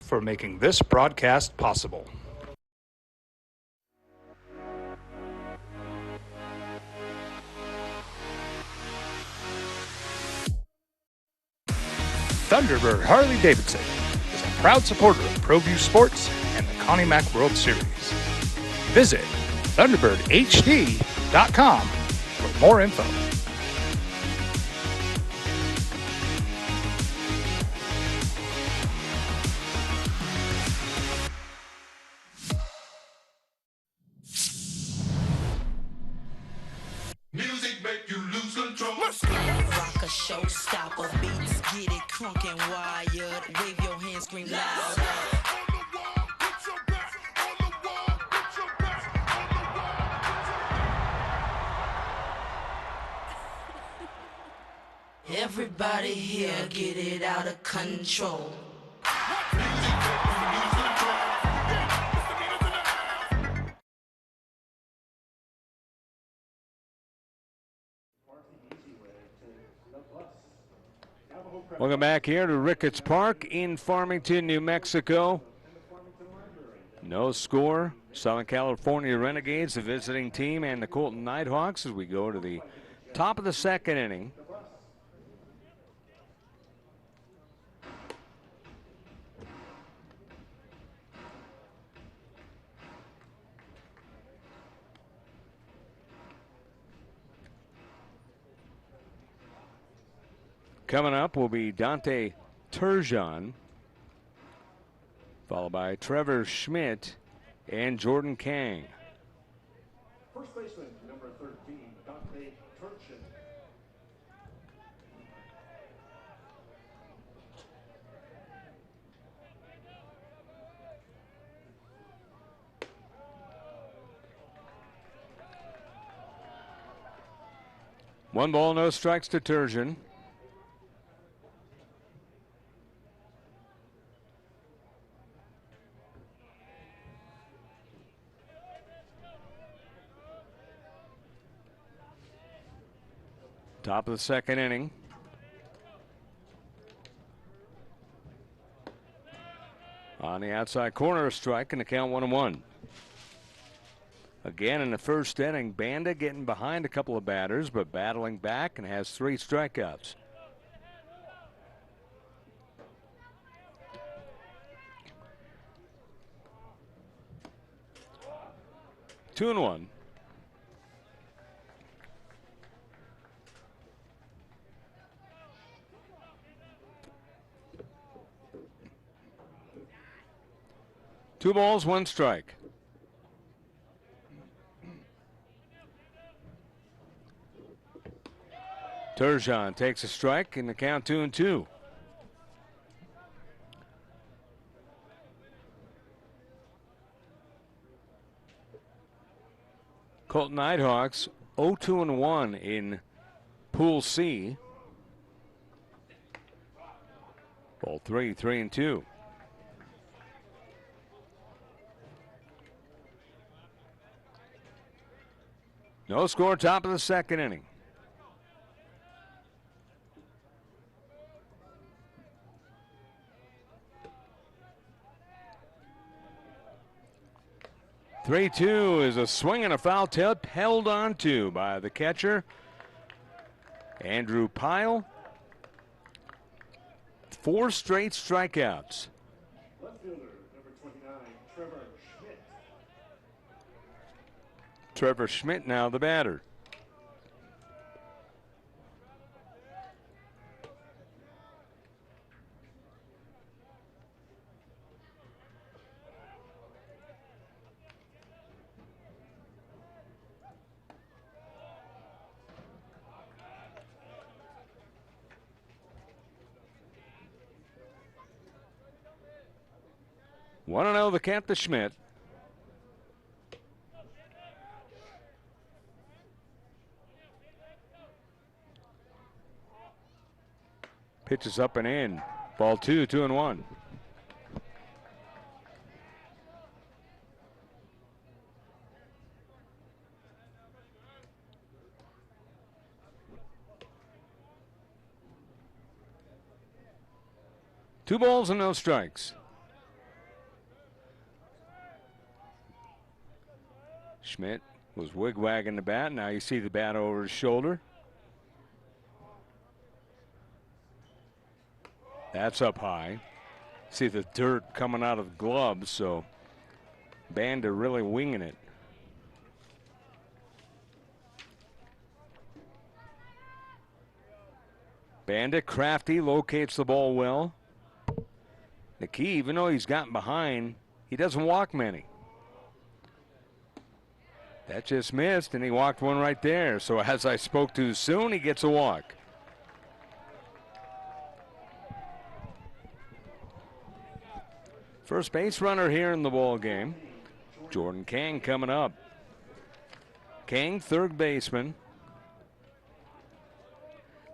for making this broadcast possible. Thunderbird Harley-Davidson is a proud supporter of ProView Sports and the Connie Mack World Series. Visit ThunderbirdHD.com for more info. Music make you lose control. Rock a showstopper, beats get it crunk and wired. Wave your hands, scream loud. Everybody here get it out of control. Welcome back here to Ricketts Park in Farmington, New Mexico. No score. Southern California Renegades, the visiting team, and the Colton Nighthawks as we go to the top of the second inning. Coming up will be Dante Turgeon, followed by Trevor Schmidt and Jordan Kang. First baseman, number 13, Dante Turgeon. One ball, no strikes to Turgeon. Top of the second inning. On the outside corner, a strike, and the count 1-1. Again in the first inning, Banda getting behind a couple of batters, but battling back and has 3 strikeouts. Two and one. Two balls, one strike. Turgeon takes a strike in the count 2-2. Colton Nighthawks 0-2-1 in Pool C. Ball 3, 3-2. No score, top of the second inning. Three-two is a swing and a foul tip held on to by the catcher, Andrew Pyle. 4 straight strikeouts. Left fielder, number 29, Trevor Schmidt. Trevor Schmidt now the batter. Want to know the count to Schmidt. Pitches up and in. Ball 2, 2-1. Two balls and no strikes. Schmidt was wigwagging the bat. Now you see the bat over his shoulder. That's up high. See the dirt coming out of the gloves, so Banda really winging it. Banda, crafty, locates the ball well. The key, even though he's gotten behind, he doesn't walk many. That just missed, and he walked one right there. So as I spoke too soon, he gets a walk. First base runner here in the ball game. Jordan Kang coming up. Kang, third baseman.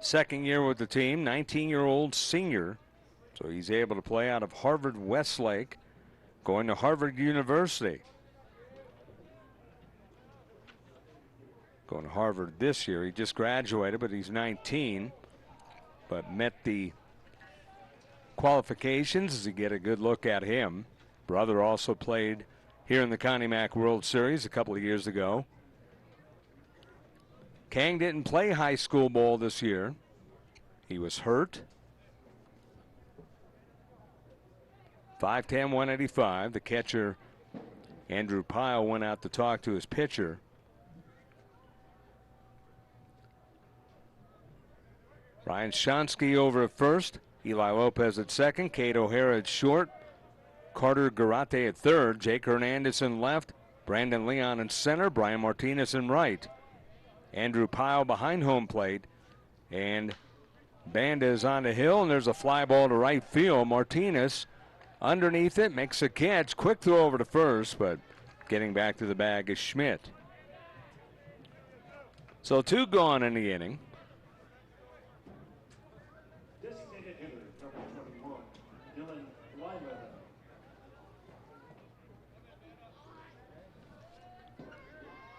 Second year with the team, 19-year-old senior. So he's able to play out of Harvard Westlake, going to Harvard University. Going to Harvard this year. He just graduated, but he's 19. But met the qualifications as you get a good look at him. Brother also played here in the Connie Mack World Series a couple of years ago. Kang didn't play high school ball this year. He was hurt. 5'10", 185. The catcher, Andrew Pyle, went out to talk to his pitcher. Ryan Shonsky over at first. Eli Lopez at second. Kate O'Hara at short. Carter Garate at third. Jake Hernandez in left. Brandon Leon in center. Brian Martinez in right. Andrew Pyle behind home plate. And Banda is on the hill, and there's a fly ball to right field. Martinez underneath it, makes a catch. Quick throw over to first, but getting back to the bag is Schmidt. So 2 gone in the inning. Designated hitter, number 21, Dylan Blyleven.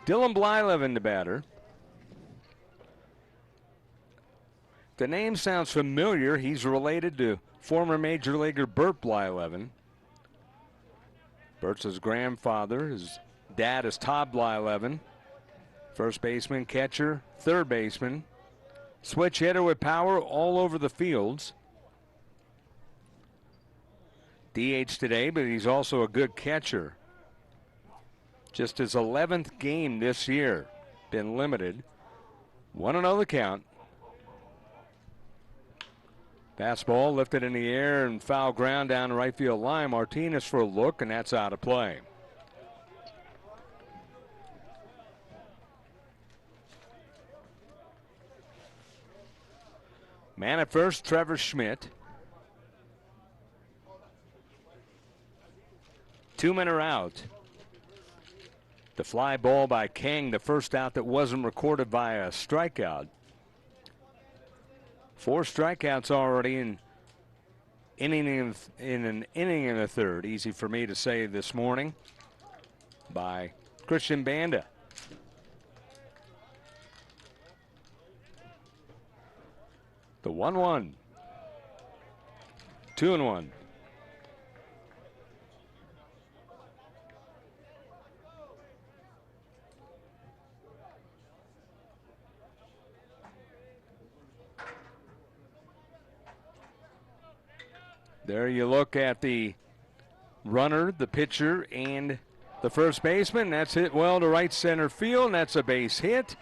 Dylan Blyleven, the batter. The name sounds familiar. He's related to former Major Leaguer Burt Blyleven. Burt's his grandfather. His dad is Todd Blyleven. First baseman, catcher, third baseman. Switch hitter with power all over the fields. DH today, but he's also a good catcher. Just his 11th game this year. Been limited. 1-0 the count. Fastball lifted in the air and foul ground down the right field line. Martinez for a look, and that's out of play. Man at first, Trevor Schmidt. 2 men are out. The fly ball by Kang, the first out that wasn't recorded by a strikeout. 4 strikeouts already in an inning and a third. Easy for me to say this morning by Christian Banda. The 1-1. 2-1. There you look at the runner, the pitcher, and the first baseman. That's hit well to right center field, and that's a base hit.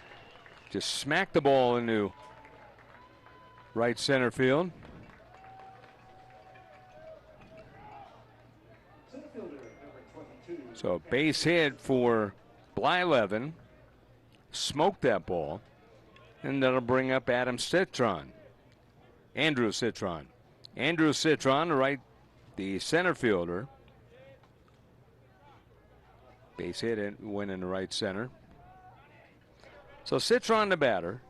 Just smacked the ball into right center field. So base hit for Blyleven. Smoked that ball. And that'll bring up Adam Citron. Andrew Citron. Andrew Citron, the center fielder. Base hit and went in the right center. So Citron the batter.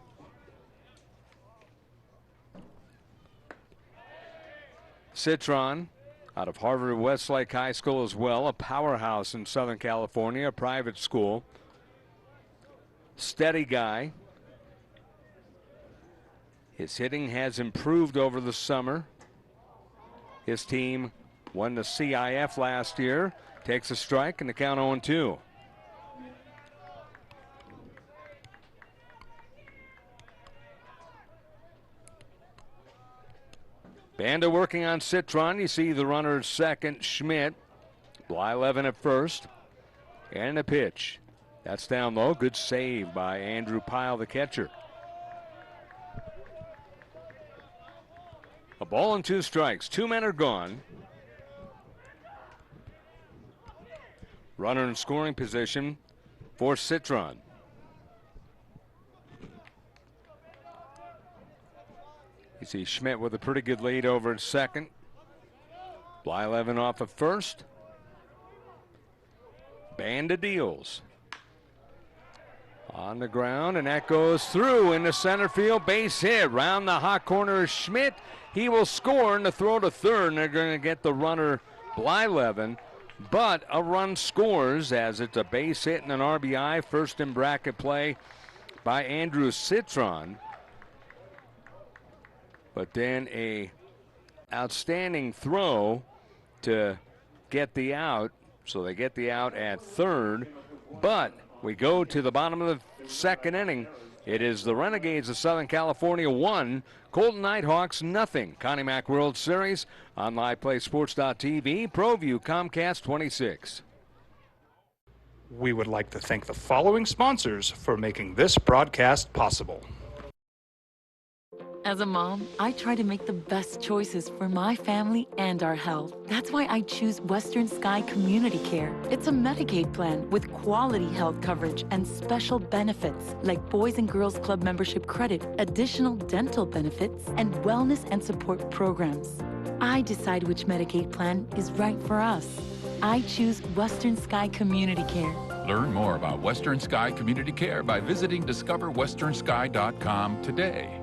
Citron out of Harvard Westlake High School as well, a powerhouse in Southern California, a private school. Steady guy. His hitting has improved over the summer. His team won the CIF last year. Takes a strike and the count 0-2. Banda working on Citron. You see the runner second, Schmidt. Blyleven at first. And a pitch. That's down low. Good save by Andrew Pyle, the catcher. A ball and 2 strikes. 2 men are gone. Runner in scoring position for Citron. You see Schmidt with a pretty good lead over at second. Blyleven off at first. Banda deals. On the ground, and that goes through into center field. Base hit. Round the hot corner is Schmidt. He will score, and the throw to third, and they're going to get the runner Blyleven. But a run scores as it's a base hit and an RBI. First in bracket play by Andrew Citron. But then a outstanding throw to get the out. So they get the out at third. But we go to the bottom of the second inning. It is the Renegades of Southern California 1, Colton Nighthawks nothing. Connie Mack World Series on LivePlaySports.tv. ProView Comcast 26. We would like to thank the following sponsors for making this broadcast possible. As a mom, I try to make the best choices for my family and our health. That's why I choose Western Sky Community Care. It's a Medicaid plan with quality health coverage and special benefits like Boys and Girls Club membership credit, additional dental benefits, and wellness and support programs. I decide which Medicaid plan is right for us. I choose Western Sky Community Care. Learn more about Western Sky Community Care by visiting discoverwesternsky.com today.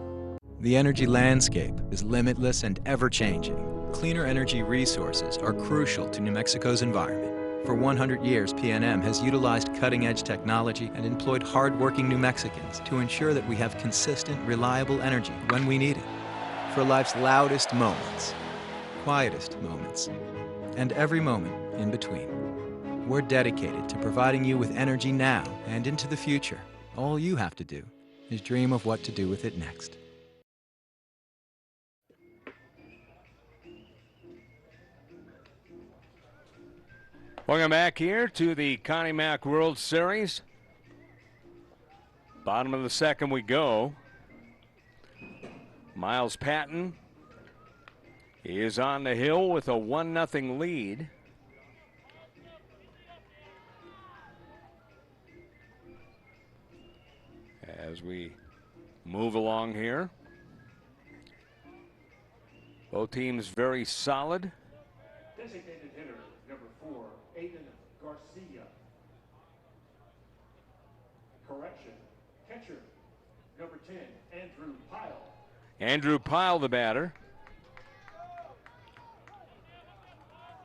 The energy landscape is limitless and ever-changing. Cleaner energy resources are crucial to New Mexico's environment. For 100 years, PNM has utilized cutting-edge technology and employed hard-working New Mexicans to ensure that we have consistent, reliable energy when we need it. For life's loudest moments, quietest moments, and every moment in between. We're dedicated to providing you with energy now and into the future. All you have to do is dream of what to do with it next. Welcome back here to the Connie Mack World Series. Bottom of the second we go. Miles Patton is on the hill with a 1-0 lead. As we move along here. Both teams very solid. Designated hitter, number 4, Aiden Garcia. Correction, catcher, number 10, Andrew Pyle. Andrew Pyle, the batter.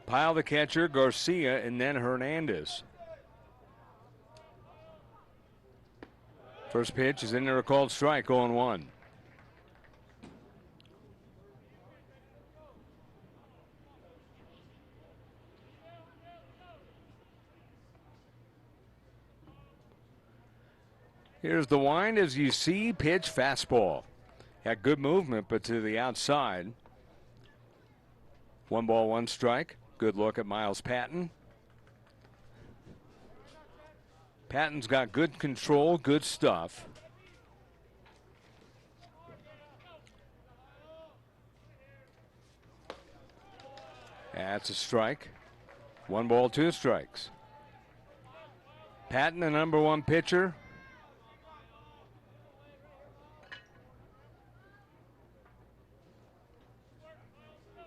Pyle, the catcher, Garcia, and then Hernandez. First pitch is in there, a called strike, 0-1. Here's the wind as you see, pitch, fastball. Had good movement, but to the outside. 1 ball, 1 strike. Good look at Miles Patton. Patton's got good control, good stuff. That's a strike. 1 ball, 2 strikes. Patton, the number 1 pitcher.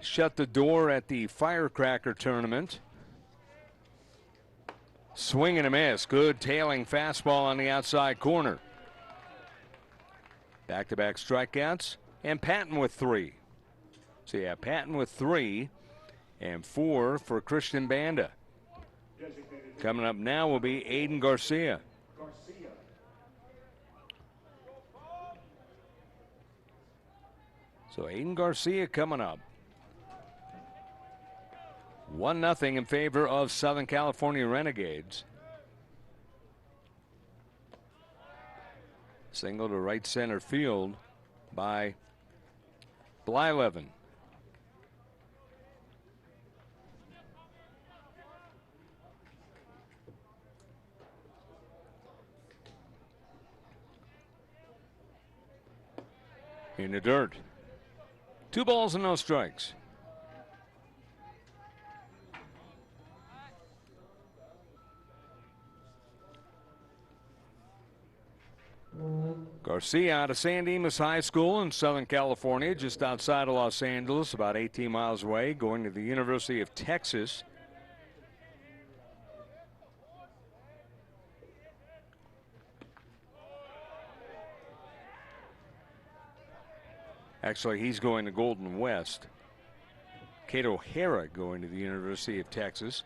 Shut the door at the Firecracker tournament. Swing and a miss. Good tailing fastball on the outside corner. Back-to-back strikeouts. And Patton with 3. So yeah, Patton with 3 and 4 for Christian Banda. Coming up now will be Aiden Garcia. So Aiden Garcia coming up. 1-0 in favor of Southern California Renegades. Single to right center field by Blyleven. in the dirt. 2 balls and no strikes. Garcia out of San Dimas High School in Southern California, just outside of Los Angeles, about 18 miles away, going to the University of Texas. Actually, he's going to Golden West. Cato O'Hara going to the University of Texas.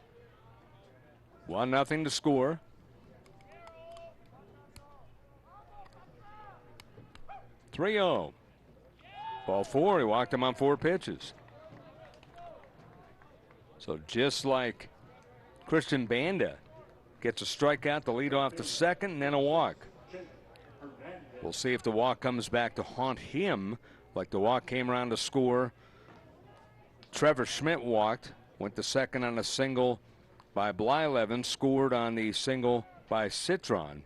1-0 to score. .30. Ball 4, he walked him on 4 pitches. So just like Christian Banda gets a strikeout to lead off the second and then a walk. We'll see if the walk comes back to haunt him, like the walk came around to score. Trevor Schmidt walked, went to second on a single by Blyleven, scored on the single by Citron.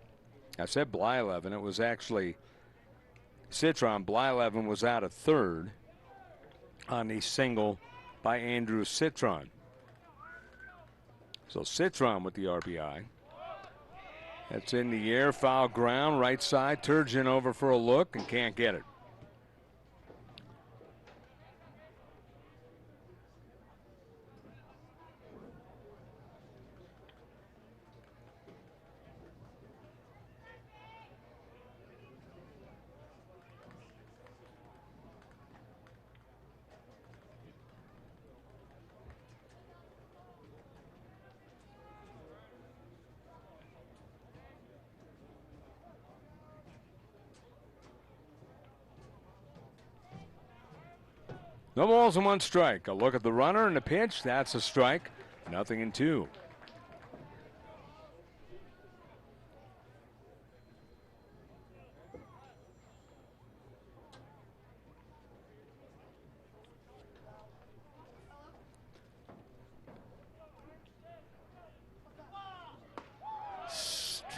I said Blyleven, it was actually Citron. Blyleven was out of third on the single by Andrew Citron. So Citron with the RBI. That's in the air, foul ground, right side. Turgeon over for a look and can't get it. No balls and 1 strike. A look at the runner and the pitch. That's a strike. 0-2.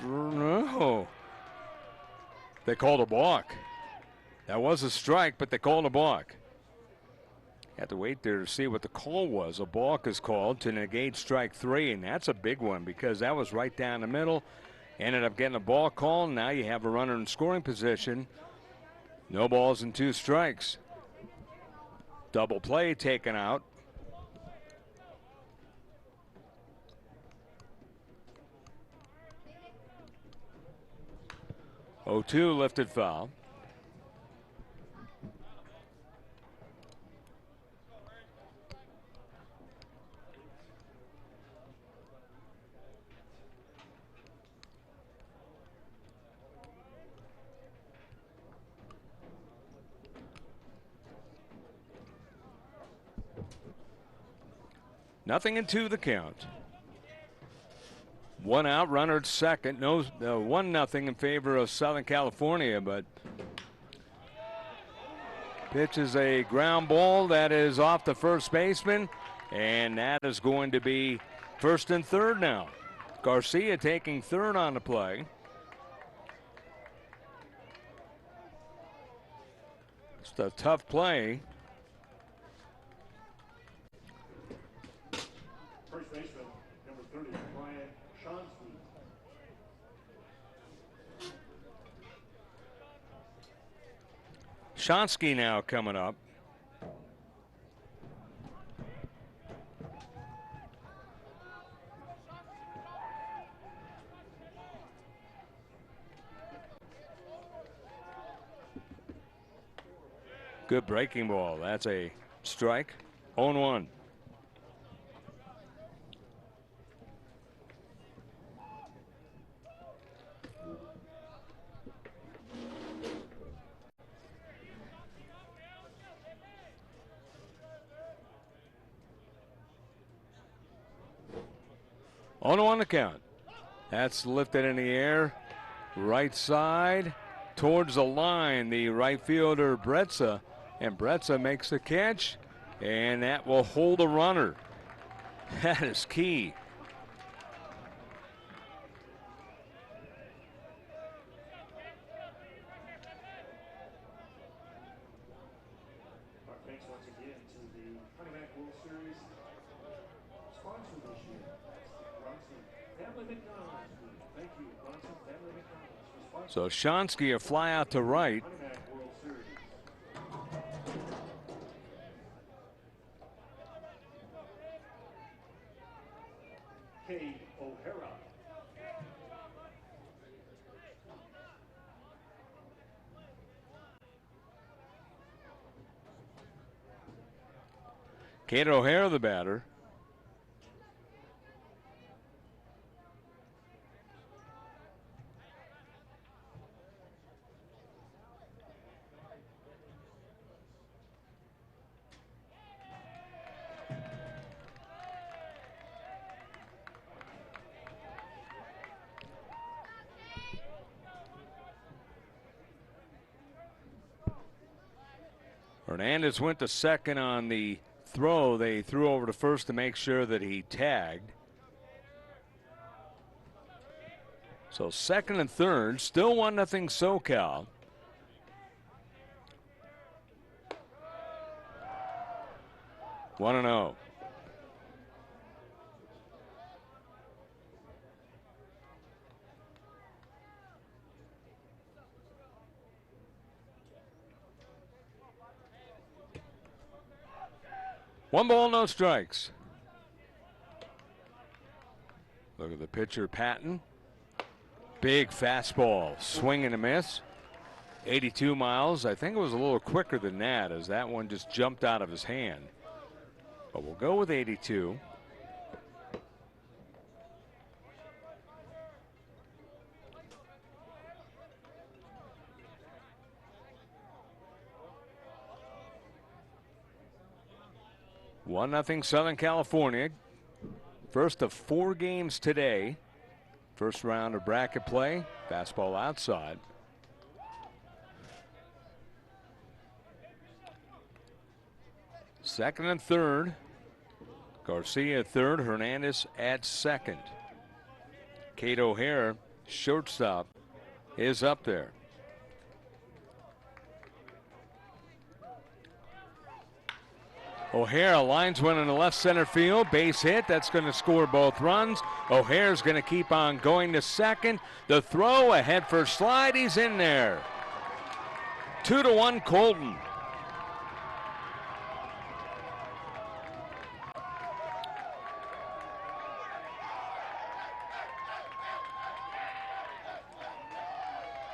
No. They called a balk. That was a strike, but they called a balk. Had to wait there to see what the call was. A balk is called to negate strike 3, and that's a big one because that was right down the middle. Ended up getting a balk call. Now you have a runner in scoring position. No balls and 2 strikes. Double play taken out. .02 lifted foul. Nothing in 2 the count. 1 out, runner at second. No, 1-0 in favor of Southern California, but pitch is a ground ball that is off the first baseman, and that is going to be first and third now. Garcia taking third on the play. Just a tough play. First baseman, number 30, Brian Shonsky. Shonsky now coming up. Good breaking ball. That's a strike. 0-1. On the count. That's lifted in the air. Right side towards the line. The right fielder, Bretza. And Bretza makes the catch. And that will hold a runner. That is key. So Shonsky a fly out to right. Kate O'Hara, the batter. Hernandez went to second on the throw. They threw over to first to make sure that he tagged. So second and third, still 1-0 SoCal. One and 0. One ball, no strikes. Look at the pitcher, Patton. Big fastball, swing and a miss. 82 miles. I think it was a little quicker than that, as that one just jumped out of his hand. But we'll go with 82. One nothing Southern California. First of 4 games today. First round of bracket play. Fastball outside. Second and third. Garcia third. Hernandez at second. Kate O'Hara, shortstop, is up there. O'Hara lines one in the left center field. Base hit. That's going to score both runs. O'Hara's going to keep on going to second. The throw, a head first slide. He's in there. 2-1 Colton.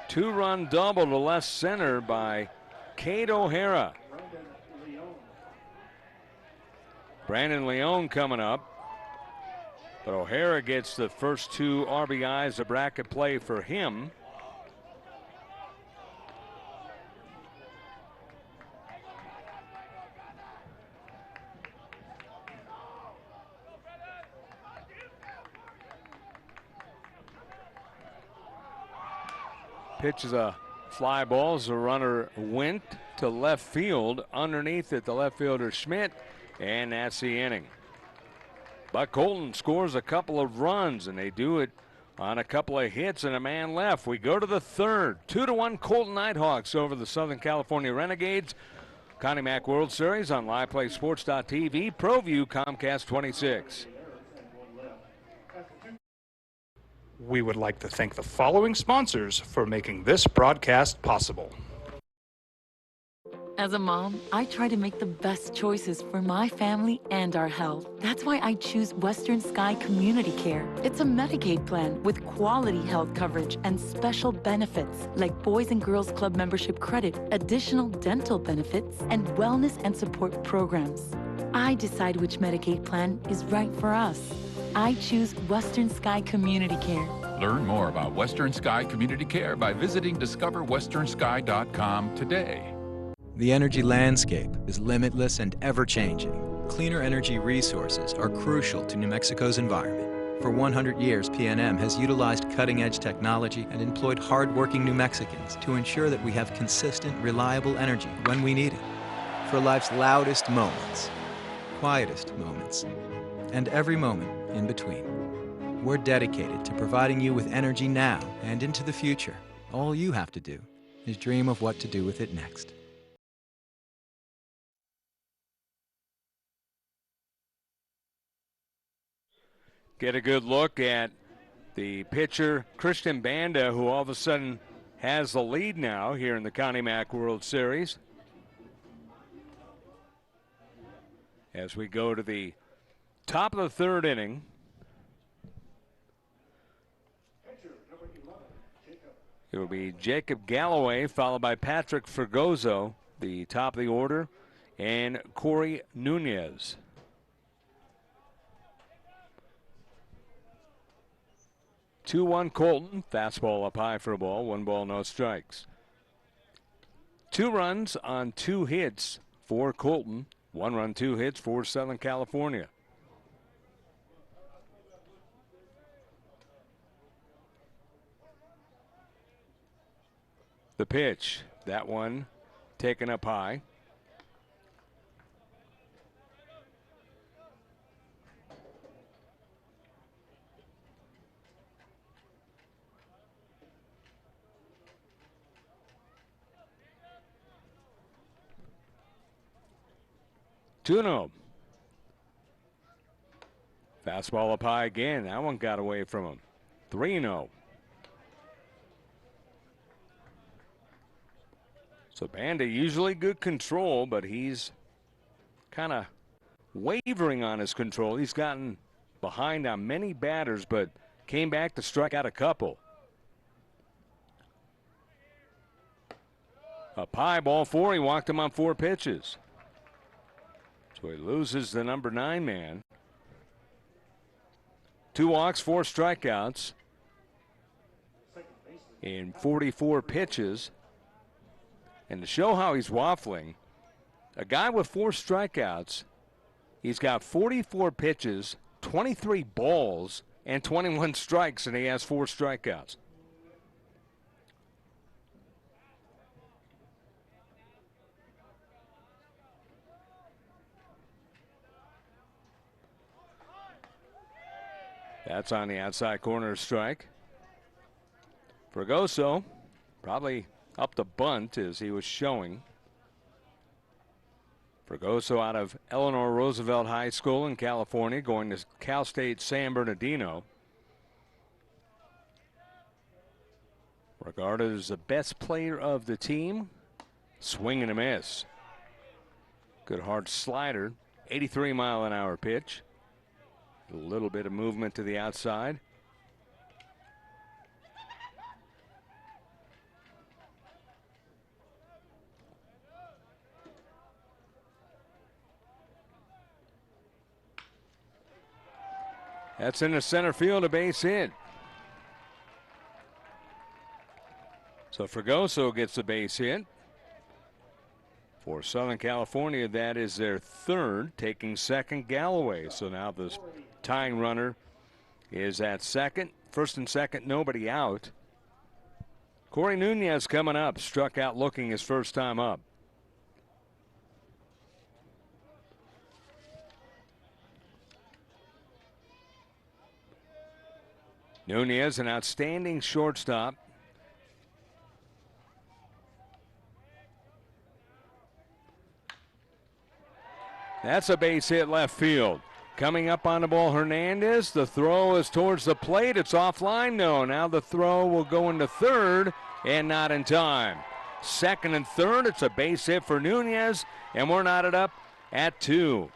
Two-run double to left center by Kate O'Hara. Brandon Leone coming up. But O'Hara gets the first 2 RBIs of bracket play for him. Pitch is a fly ball as the runner went to left field. Underneath it, the left fielder Schmidt. And that's the inning. But Colton scores a couple of runs, and they do it on a couple of hits and a man left. We go to the third. 2-1 Colton Nighthawks over the Southern California Renegades. Connie Mack World Series on LivePlay Sports.tv. ProView Comcast 26. We would like to thank the following sponsors for making this broadcast possible. As a mom, I try to make the best choices for my family and our health. That's why I choose Western Sky Community Care. It's a Medicaid plan with quality health coverage and special benefits like Boys and Girls Club membership credit, additional dental benefits, and wellness and support programs. I decide which Medicaid plan is right for us. I choose Western Sky Community Care. Learn more about Western Sky Community Care by visiting discoverwesternsky.com today. The energy landscape is limitless and ever-changing. Cleaner energy resources are crucial to New Mexico's environment. For 100 years, PNM has utilized cutting-edge technology and employed hard-working New Mexicans to ensure that we have consistent, reliable energy when we need it. For life's loudest moments, quietest moments, and every moment in between. We're dedicated to providing you with energy now and into the future. All you have to do is dream of what to do with it next. Get a good look at The pitcher, Christian Banda, who all of a sudden has the lead now here in the Connie Mack World Series. As we go to the top of the third inning. It will be Jacob Galloway, followed by Patrick Fregoso, the top of the order, and Corey Nunez. Two-one Colton, fastball up high for a ball, 1 ball, no strikes. 2 runs on 2 hits for Colton, 1 run, 2 hits for Southern California. The pitch, that one taken up high. Tuno. Fastball up high again. That one got away from him. 3-0. So Banda usually good control, but he's kind of wavering on his control. He's gotten behind on many batters, but came back to strike out a couple. Up high, ball 4. He walked him on 4 pitches. So he loses the number 9 man. 2 walks, 4 strikeouts in 44 pitches. And to show how he's waffling, a guy with 4 strikeouts, he's got 44 pitches, 23 balls, and 21 strikes, and he has 4 strikeouts. That's on the outside corner strike. Fregoso probably up the bunt as he was showing. Fregoso out of Eleanor Roosevelt High School in California, going to Cal State San Bernardino. Regarded as the best player of the team. Swing and a miss. Good hard slider. 83-mile-an-hour pitch. A little bit of movement to the outside. That's in the center field, a base hit. So Fregoso gets the base hit. For Southern California, that is their 3rd, taking second Galloway. So now the tying runner is at second. First and second, nobody out. Corey Nunez coming up, struck out looking his first time up. Nunez, an outstanding shortstop. That's a base hit left field. Coming up on the ball, Hernandez. The throw is towards the plate. It's offline. No, now the throw will go into third and not in time. Second and third, it's a base hit for Nunez, and we're knotted up at 2.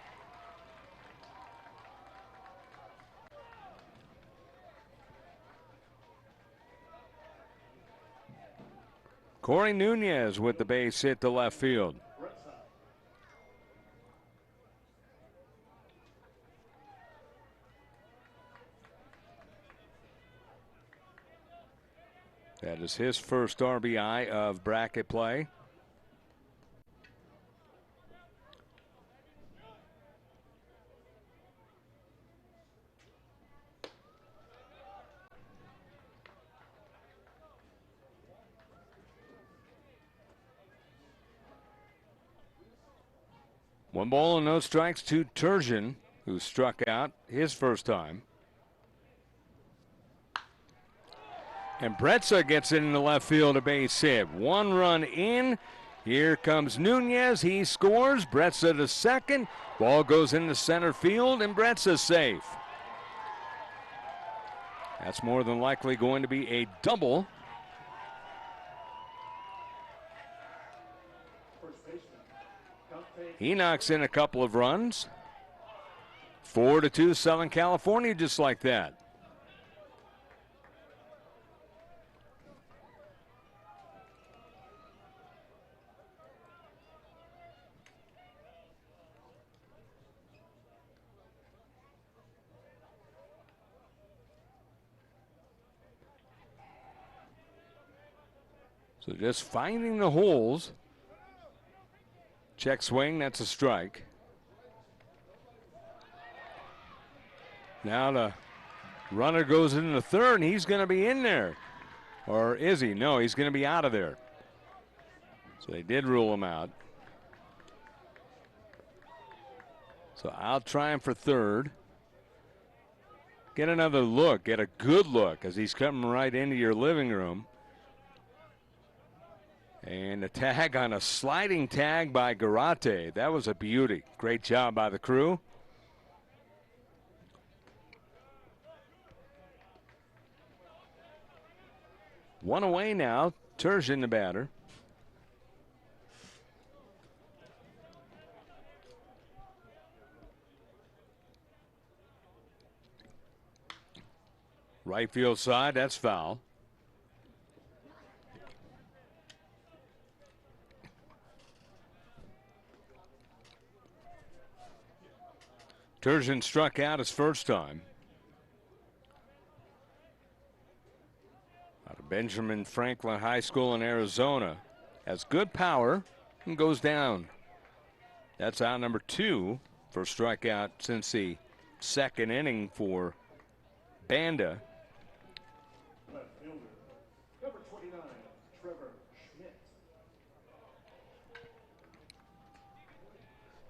Corey Nunez with the base hit to left field. That is his first RBI of bracket play. One ball and no strikes to Turgeon, who struck out his first time. And Bretza gets it in the left field, a base hit. 1 run in. Here comes Nunez. He scores. Bretza to second. Ball goes into center field, and Bretza's safe. That's more than likely going to be a double. He knocks in a couple of runs. 4-2 Southern California just like that. So just finding the holes. Check swing, that's a strike. Now the runner goes into the third, and he's going to be in there. Or is he? No, he's going to be out of there. So they did rule him out. So I'll try him for third. Get another look, get a good look as he's coming right into your living room. And a tag on a sliding tag by Garate. That was a beauty. Great job by the crew. One away now. Turgeon the batter. Right field side, that's foul. Turgeon struck out his first time. Out of Benjamin Franklin High School in Arizona. Has good power and goes down. That's out number 2 for strikeout since the second inning for Banda. Left fielder, number 29, Trevor Schmidt.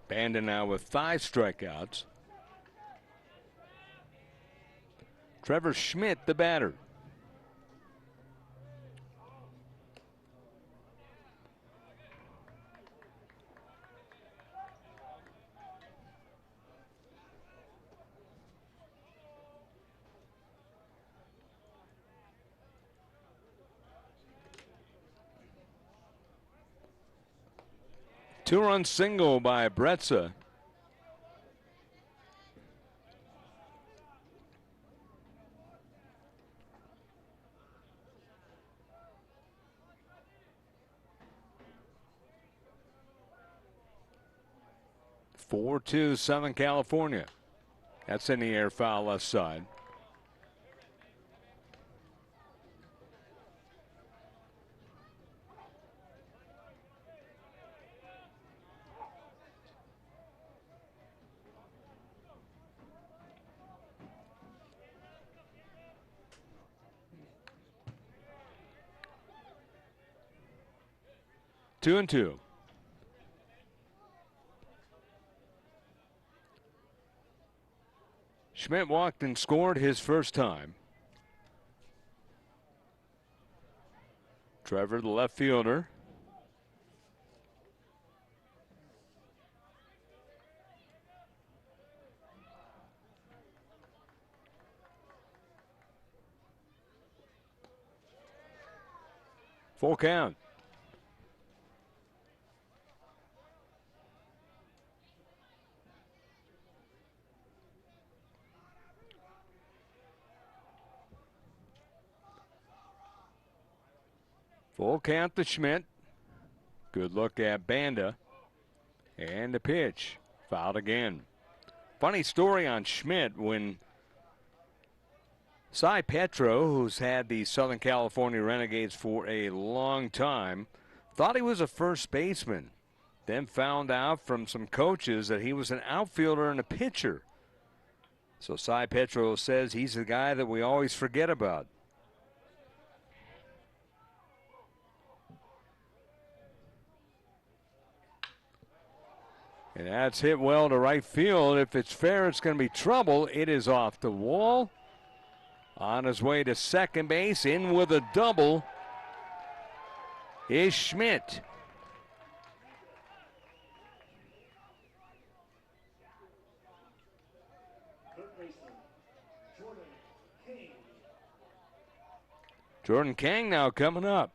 Banda now with 5 strikeouts. Trevor Schmidt, the batter. Two-run single by Bretza. Four two Southern California. That's in the air, foul left side. Two and two. Schmidt walked and scored his first time. Trevor, the left fielder. Full count. Full count to Schmidt. Good look at Banda. And the pitch. Fouled again. Funny story on Schmidt when Cy Petro, who's had the Southern California Renegades for a long time, thought he was a first baseman. Then found out from some coaches that he was an outfielder and a pitcher. So Cy Petro says he's the guy that we always forget about. And that's hit well to right field. If it's fair, it's going to be trouble. It is off the wall. On his way to second base, in with a double is Schmidt. Third baseman, Jordan King. Jordan Kang now coming up.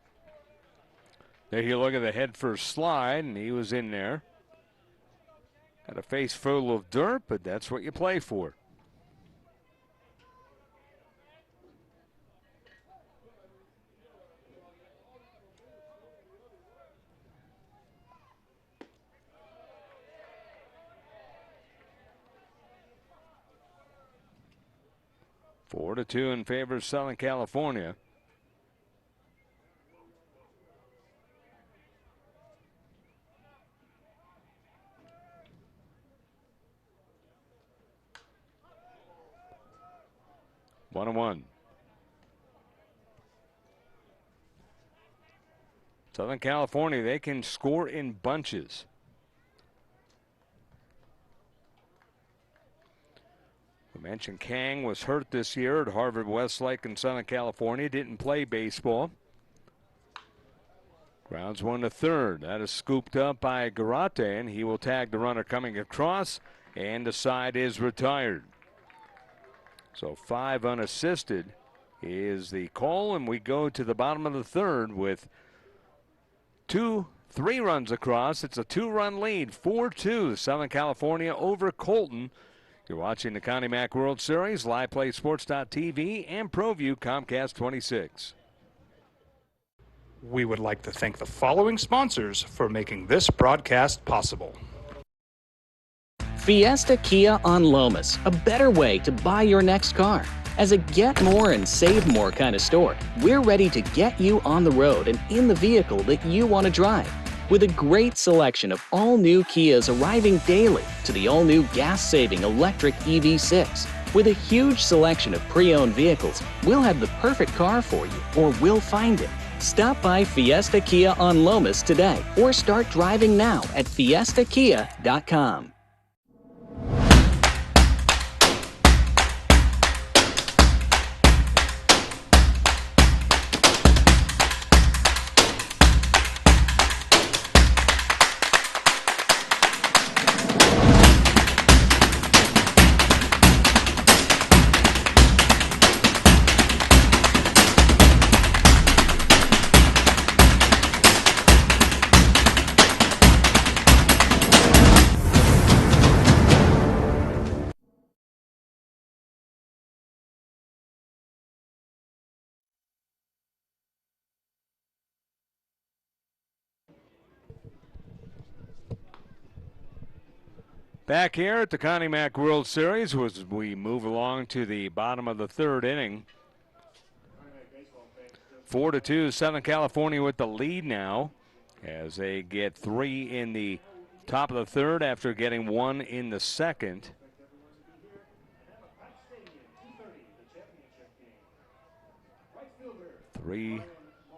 There you look at the head first slide, and he was in there. Had a face full of dirt, but that's what you play for. Four to 2 in favor of Southern California. One and one. Southern California, they can score in bunches. We mentioned Kang was hurt this year at Harvard Westlake in Southern California. Didn't play baseball. Grounds one to third. That is scooped up by Garate, and he will tag the runner coming across, and the side is retired. So 5 unassisted is the call, and we go to the bottom of the third with 3 runs across. It's a 2-run lead, 4-2, Southern California over Colton. You're watching the Connie Mack World Series, LivePlaySports.tv and ProView Comcast 26. We would like to thank the following sponsors for making this broadcast possible. Fiesta Kia on Lomas, a better way to buy your next car. As a get more and save more kind of store, we're ready to get you on the road and in the vehicle that you want to drive. With a great selection of all-new Kias arriving daily to the all-new gas-saving electric EV6. With a huge selection of pre-owned vehicles, we'll have the perfect car for you, or we'll find it. Stop by Fiesta Kia on Lomas today, or start driving now at fiestakia.com. Back here at the Connie Mack World Series as we move along to the bottom of the third inning. 4-2, Southern California with the lead now as they get 3 in the top of the third after getting 1 in the second. 3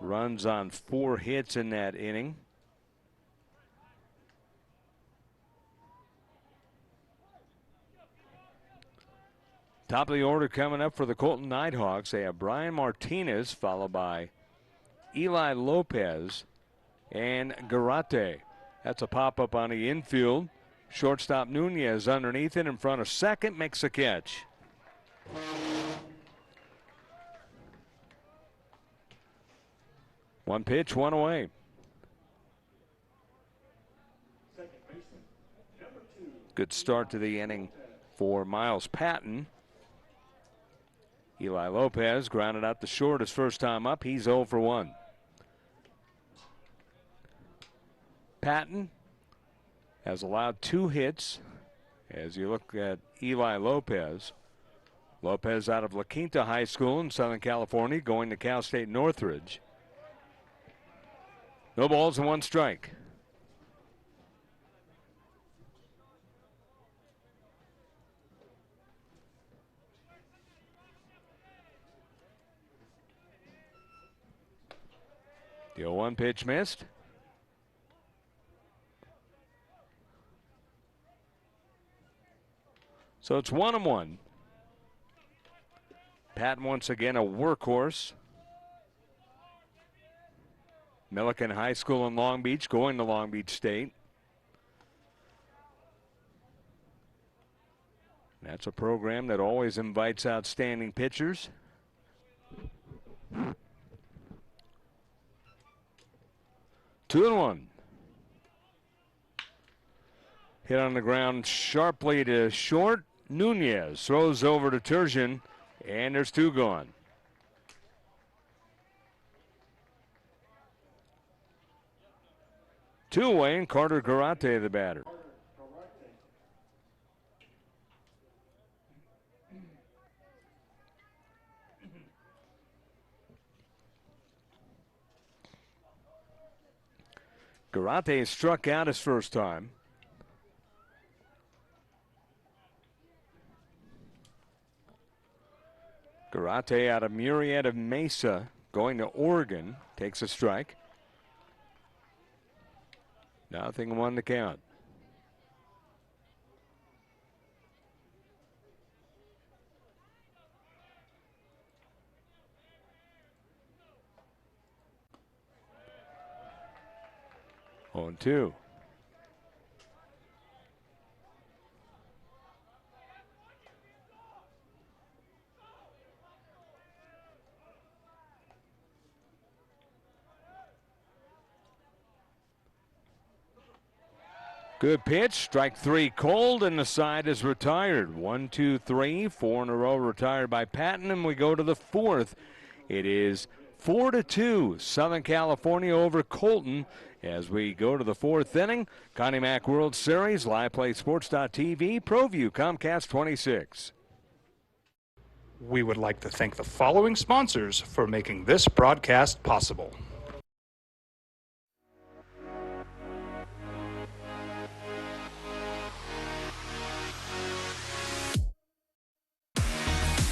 runs on 4 hits in that inning. Top of the order coming up for the Colton Nighthawks. They have Brian Martinez, followed by Eli Lopez and Garate. That's a pop-up on the infield. Shortstop Nunez underneath it in front of second, makes a catch. One pitch, one away. Good start to the inning for Miles Patton. Eli Lopez grounded out the short his first time up. He's 0 for 1. Patton has allowed 2 hits. As you look at Eli Lopez. Lopez out of La Quinta High School in Southern California, going to Cal State Northridge. No balls and 1 strike. The 0-1 pitch missed. So it's 1-1. Patton once again a workhorse. Millikan High School in Long Beach, going to Long Beach State. That's a program that always invites outstanding pitchers. 2-1. Hit on the ground sharply to short. Nunez throws over to Turgeon, and there's 2 gone. Two away, and Carter Garate the batter. Garate struck out his first time. Garate out of Murrieta Mesa, going to Oregon, takes a strike. 0-1 the count. On 2. Good pitch, strike 3 cold, and the side is retired. 1, 2, 3, 4 in a row retired by Patton, and we go to the 4th. It is 4-2, Southern California over Colton. As we go to the 4th inning, Connie Mack World Series, LivePlaySports.tv, ProView, Comcast 26. We would like to thank the following sponsors for making this broadcast possible.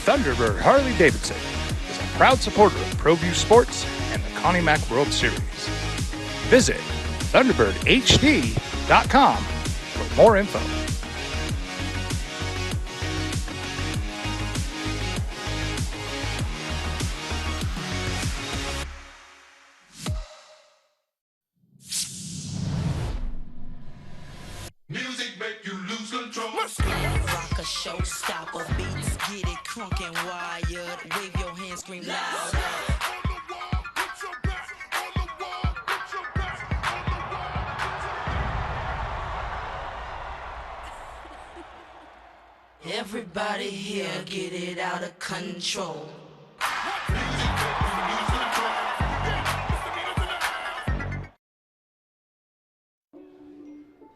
Thunderbird Harley-Davidson is a proud supporter of ProView Sports and the Connie Mack World Series. Visit ThunderbirdHD.com for more info. Music make you lose control. Rock a showstopper, beats get it crunk and wired. Wave your hands, scream loud. Everybody here get it out of control.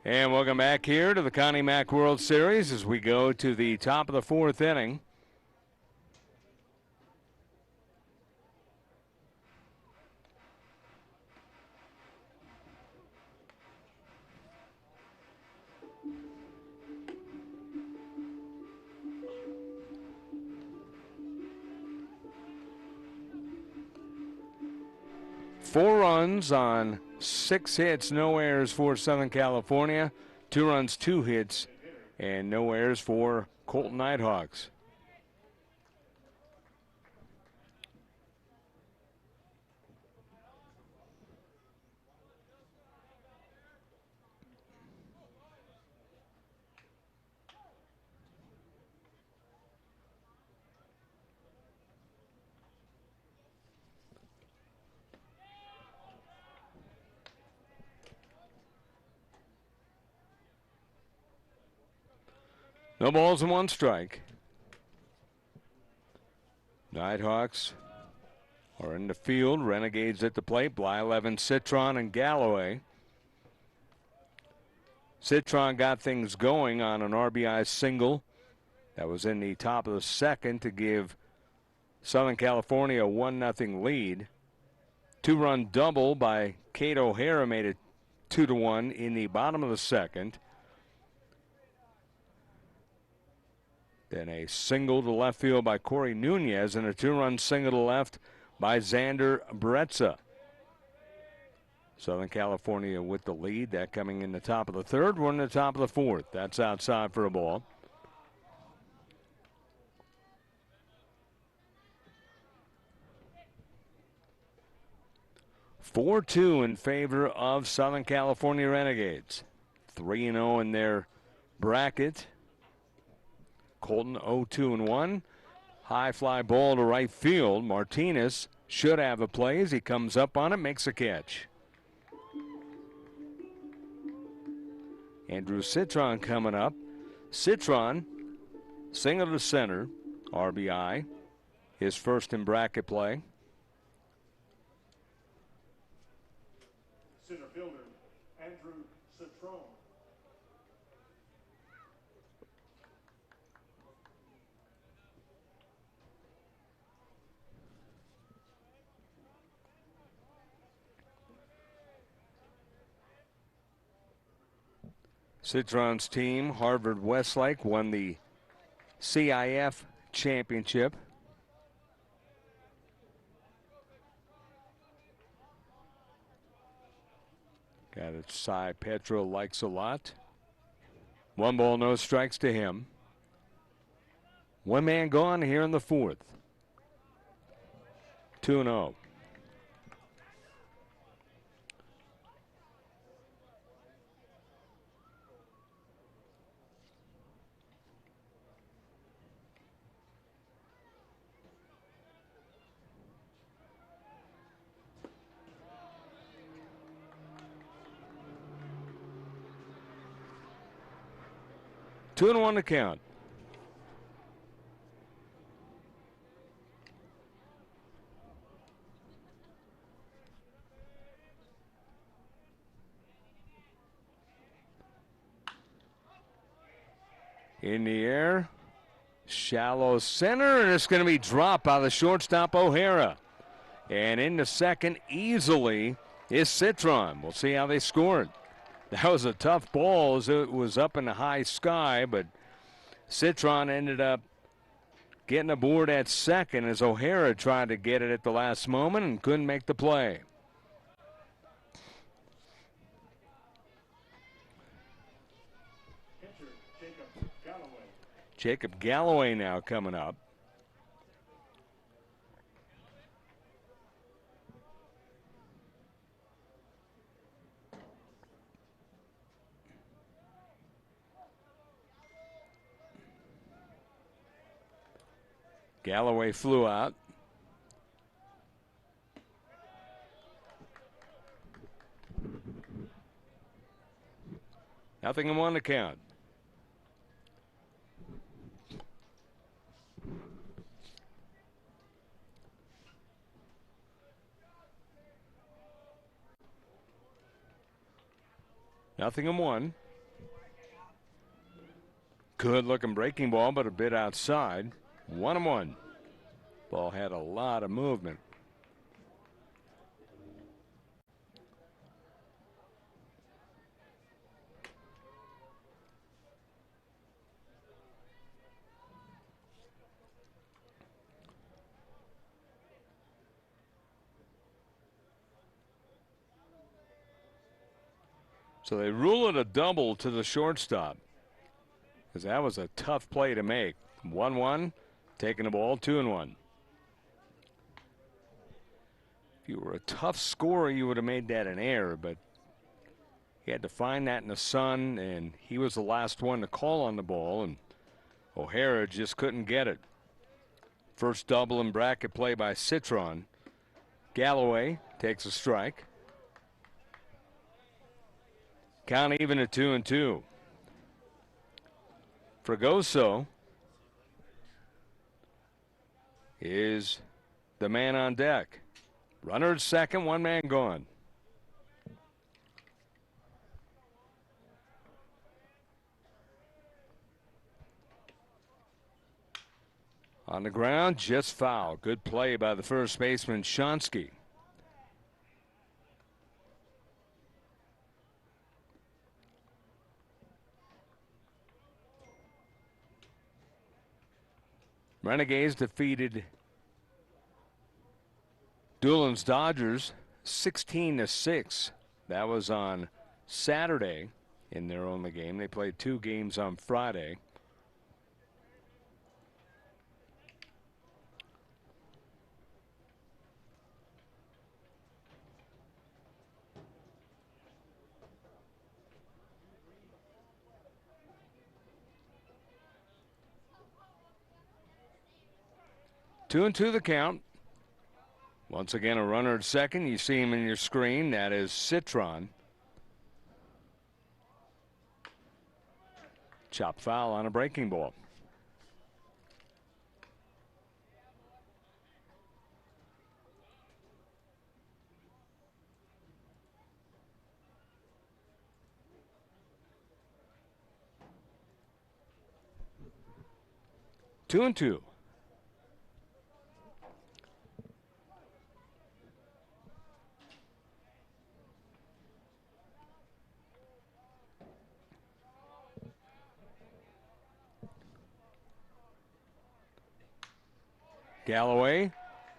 And welcome back here to the Connie Mack World Series as we go to the top of the 4th inning. Four runs on 6 hits, no errors for Southern California. 2 runs, 2 hits, and no errors for Colton Nighthawks. No balls and 1 strike. Nighthawks are in the field. Renegades at the plate. Blyleven, Citron, and Galloway. Citron got things going on an RBI single that was in the top of the 2nd to give Southern California a 1-0 lead. 2-run double by Kate O'Hara made it 2-1 in the bottom of the 2nd. Then a single to left field by Corey Nunez and a 2-run single to left by Xander Bretza. Southern California with the lead. That coming in the top of the 3rd. We're in the top of the 4th. That's outside for a ball. (4-2) in favor of Southern California Renegades. 3-0 in their bracket. Colton 0-2-1. High fly ball to right field. Martinez should have a play as he comes up on it, makes a catch. Andrew Citron coming up. Citron, single to center, RBI, his first in bracket play. Center fielder, Andrew Citron. Citron's team, Harvard Westlake, won the CIF championship. Got it. Cy Petro likes a lot. 1 ball, no strikes to him. 1 man gone here in the 4th. 2-0. Two and 1 to count. In the air, shallow center, and it's going to be dropped by the shortstop O'Hara. And into second easily is Citron. We'll see how they scored. That was a tough ball as it was up in the high sky, but Citron ended up getting aboard at second as O'Hara tried to get it at the last moment and couldn't make the play. Pitcher, Jacob Galloway. Jacob Galloway now coming up. Galloway flew out. Nothing in 1 to count. Nothing in 1. Good looking breaking ball, but a bit outside. 1-1. Ball had a lot of movement. So they rule it a double to the shortstop, because that was a tough play to make. 1-1. Taking the ball, 2-1. If you were a tough scorer, you would have made that an error, but he had to find that in the sun, and he was the last one to call on the ball, and O'Hara just couldn't get it. First double in bracket play by Citron. Galloway takes a strike. Count even at 2-2. Fragoso is the man on deck. Runner at second, 1 man gone. On the ground, just foul. Good play by the first baseman, Shonsky. Renegades defeated Doolin's Dodgers 16-6. That was on Saturday in their only game. They played 2 games on Friday. Two and 2 the count. Once again, a runner at second. You see him in your screen. That is Citron. Chop foul on a breaking ball. Two and two. Galloway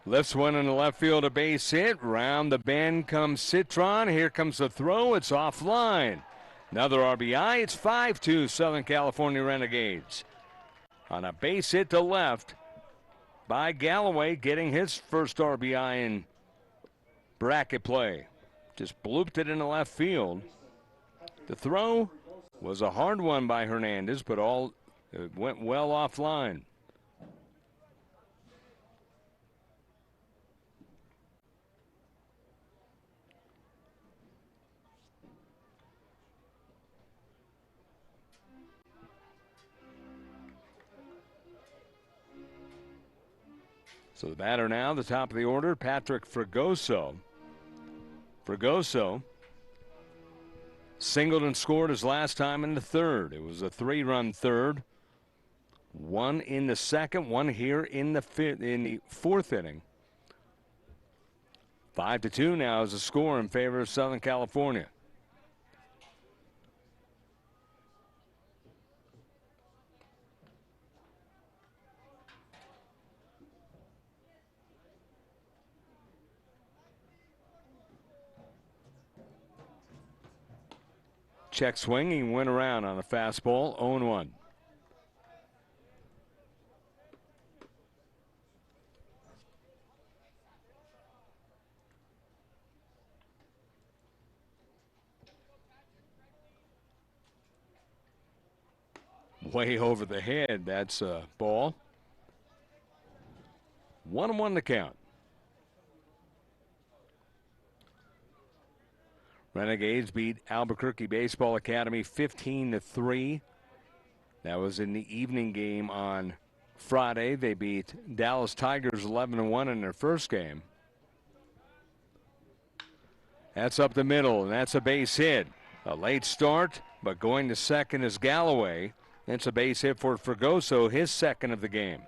lifts one in the left field, a base hit. Round the bend comes Citron. Here comes the throw. It's offline. Another RBI. It's 5-2 Southern California Renegades. On a base hit to left by Galloway, getting his first RBI in bracket play. Just blooped it in the left field. The throw was a hard one by Hernandez, but it went well offline. So the batter now, the top of the order, Patrick Fragoso. Fragoso singled and scored his last time in the third. It was a 3-run third. One in the second, one here in the fourth inning. 5-2 now is the score in favor of Southern California. Check swing, he went around on a fastball, 0-1. Way over the head, that's a ball. 1-1 to count. Renegades beat Albuquerque Baseball Academy 15-3. That was in the evening game on Friday. They beat Dallas Tigers 11-1 in their first game. That's up the middle, and that's a base hit. A late start, but going to second is Galloway. That's a base hit for Fragoso, his second of the game.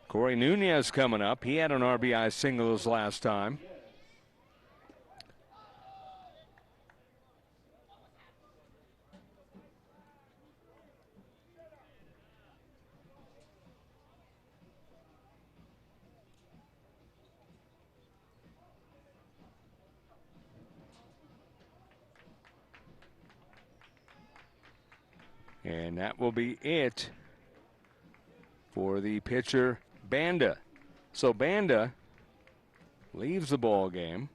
Corey Nunez coming up. He had an RBI single his last time. And that will be it for the pitcher, Banda. So Banda leaves the ball game.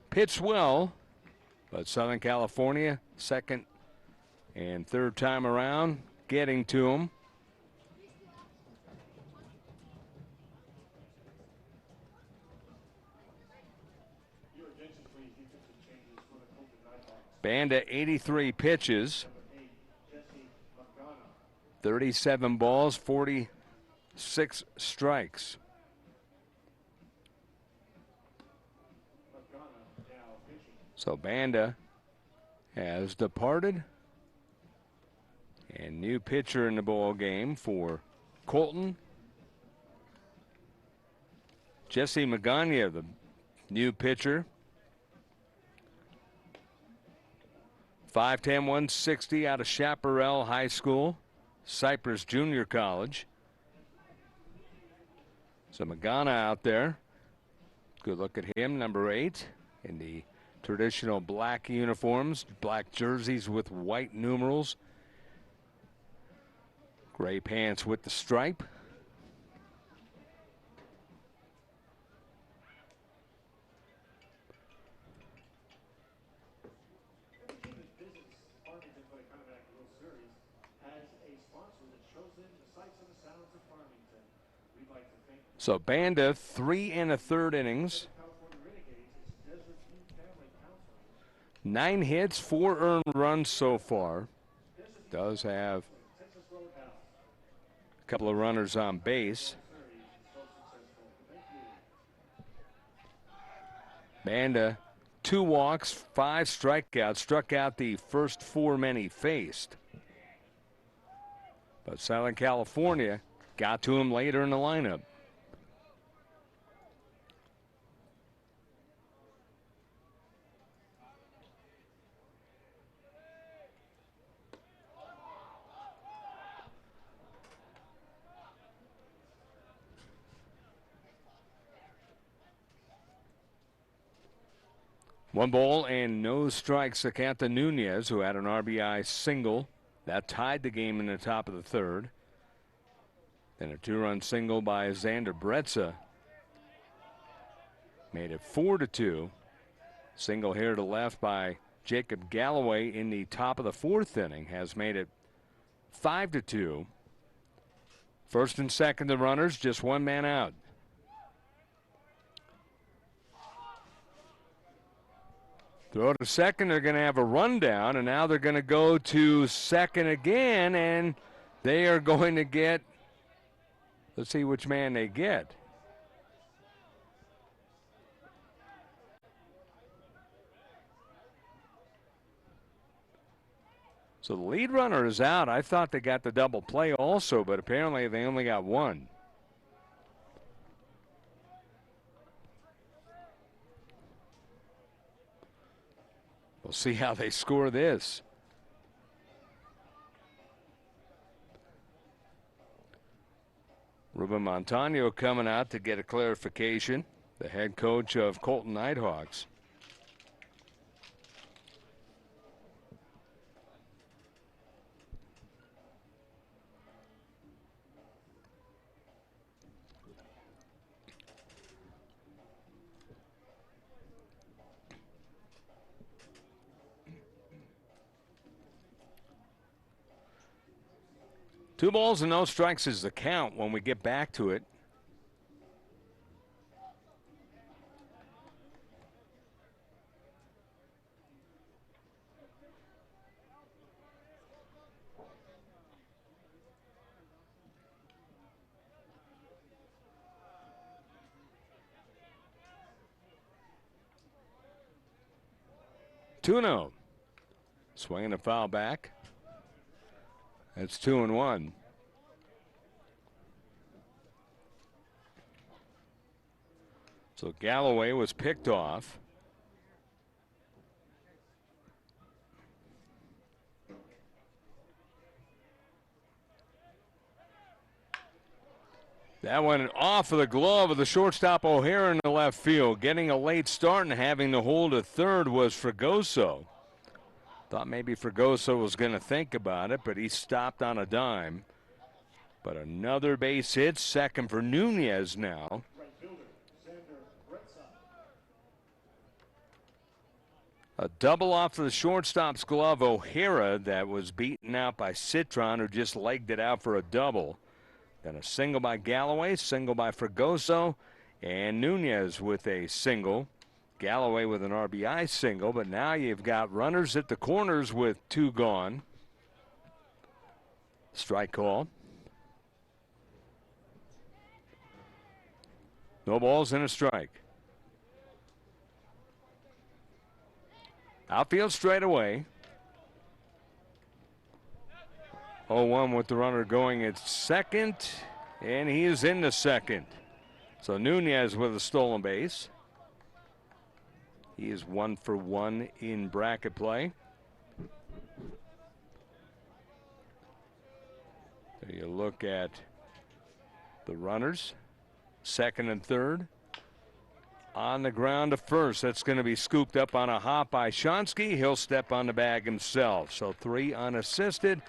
Pitched well, but Southern California, second and third time around, getting to him. Banda 83 pitches, 37 balls, 46 strikes. So Banda has departed. And new pitcher in the ball game for Colton. Jesse Magana, the new pitcher. 5'10", 160 out of Chaparral High School, Cypress Junior College. So Magana out there. Good look at him, number 8, in the traditional black uniforms, black jerseys with white numerals. Gray pants with the stripe. So Banda 3 1/3 innings. 9 hits, 4 earned runs so far. Does have a couple of runners on base. Banda, 2 walks, 5 strikeouts, struck out the first 4 men he faced. But Southern California got to him later in the lineup. One ball and no strikes to Canta Nunez, who had an RBI single. That tied the game in the top of the third. Then a 2-run single by Xander Bretza made it 4-2. Single here to left by Jacob Galloway in the top of the 4th inning has made it 5-2. First and second, the runners, just 1 man out. Throw to second, they're going to have a rundown, and now they're going to go to second again, and they are going to get, let's see which man they get. So the lead runner is out. I thought they got the double play also, but apparently they only got 1. We'll see how they score this. Ruben Montano coming out to get a clarification, the head coach of Colton Nighthawks. Two balls and no strikes is the count when we get back to it. Two-0. Swinging a foul back. That's 2-1. So Galloway was picked off. That went off of the glove of the shortstop O'Hara in the left field. Getting a late start and having to hold a third was Fregoso. Thought maybe Fregoso was going to think about it, but he stopped on a dime. But another base hit, second for Nunez now. A double off of the shortstop's glove, O'Hara, that was beaten out by Citron, who just legged it out for a double. Then a single by Galloway, single by Fregoso, and Nunez with a single. Galloway with an RBI single, but now you've got runners at the corners with 2 gone. Strike call. No balls and a strike. Outfield straight away. 0-1 with the runner going at second, and he is in the second. So Nunez with a stolen base. He is 1 for 1 in bracket play. There you look at the runners, second and third. On the ground to first. That's going to be scooped up on a hop by Shonsky. He'll step on the bag himself. So 3 unassisted.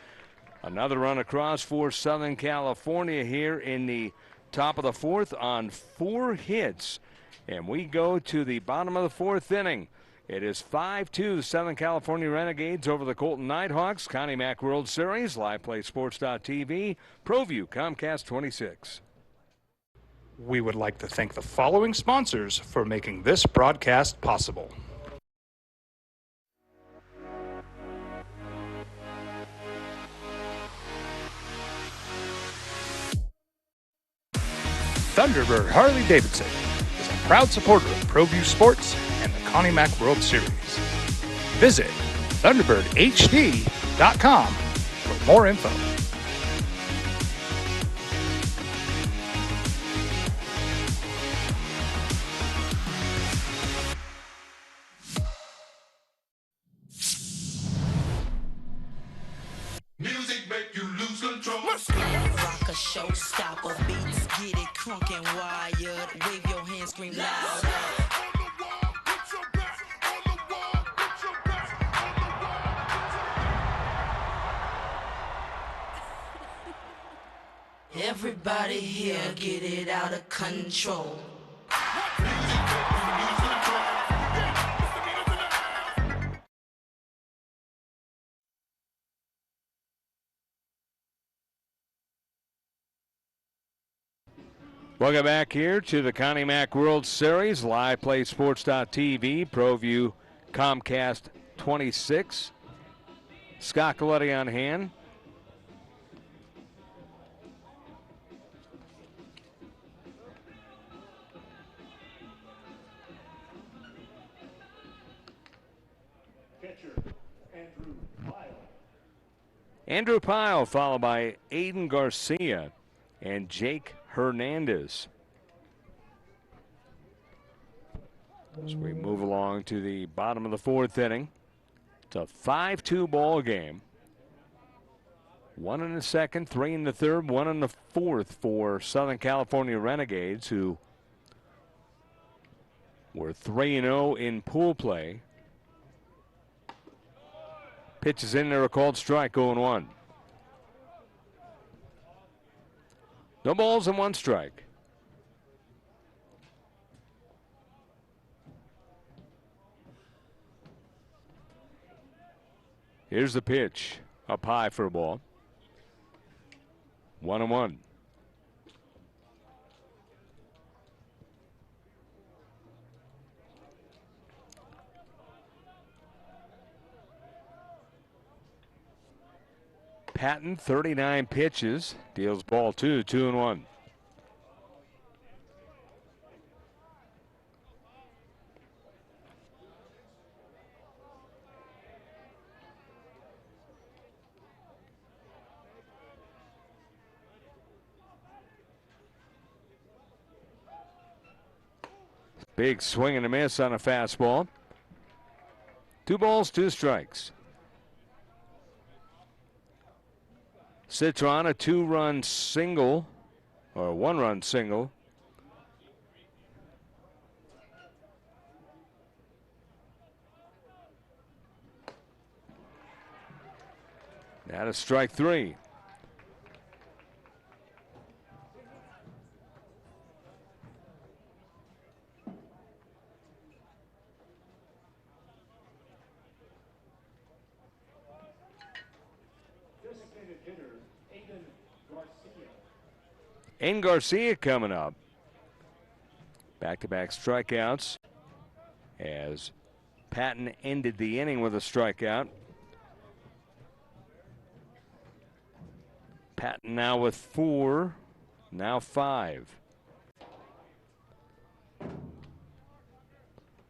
Another run across for Southern California here in the top of the 4th on 4 hits. And we go to the bottom of the 4th inning. It is 5-2 the Southern California Renegades over the Colton Nighthawks. Connie Mack World Series, LivePlaySports.tv, ProView, Comcast 26. We would like to thank the following sponsors for making this broadcast possible. Thunderbird Harley-Davidson is a proud supporter of ProView Sports and the Connie Mack World Series. Visit ThunderbirdHD.com for more info. Music make you lose control. Rock a showstopper, beats get it crunk and wired. Wave your hands, scream loud. Everybody here get it out of control. Welcome back here to the Connie Mack World Series, LivePlay Sports.tv, ProView Comcast 26. Scott Coletti on hand. Catcher, Andrew Pyle. Andrew Pyle, followed by Aiden Garcia and Jake Hernandez. As we move along to the bottom of the fourth inning, it's a 5-2 ball game. 1 in the second, 3 in the third, 1 in the fourth for Southern California Renegades, who were 3-0 in pool play. Pitches in there, a called strike, 0-1. No balls and 1 strike. Here's the pitch, up high for a ball. 1-1. Patton, 39 pitches, deals ball 2, 2-1. Big swing and a miss on a fastball. 2 balls, 2 strikes. Citron, a 2-run single, or a 1-run single. That is strike 3. Designated hitter, Aiden Garcia. Aiden Garcia coming up. Back-to-back strikeouts as Patton ended the inning with a strikeout. Patton now with 4, now 5.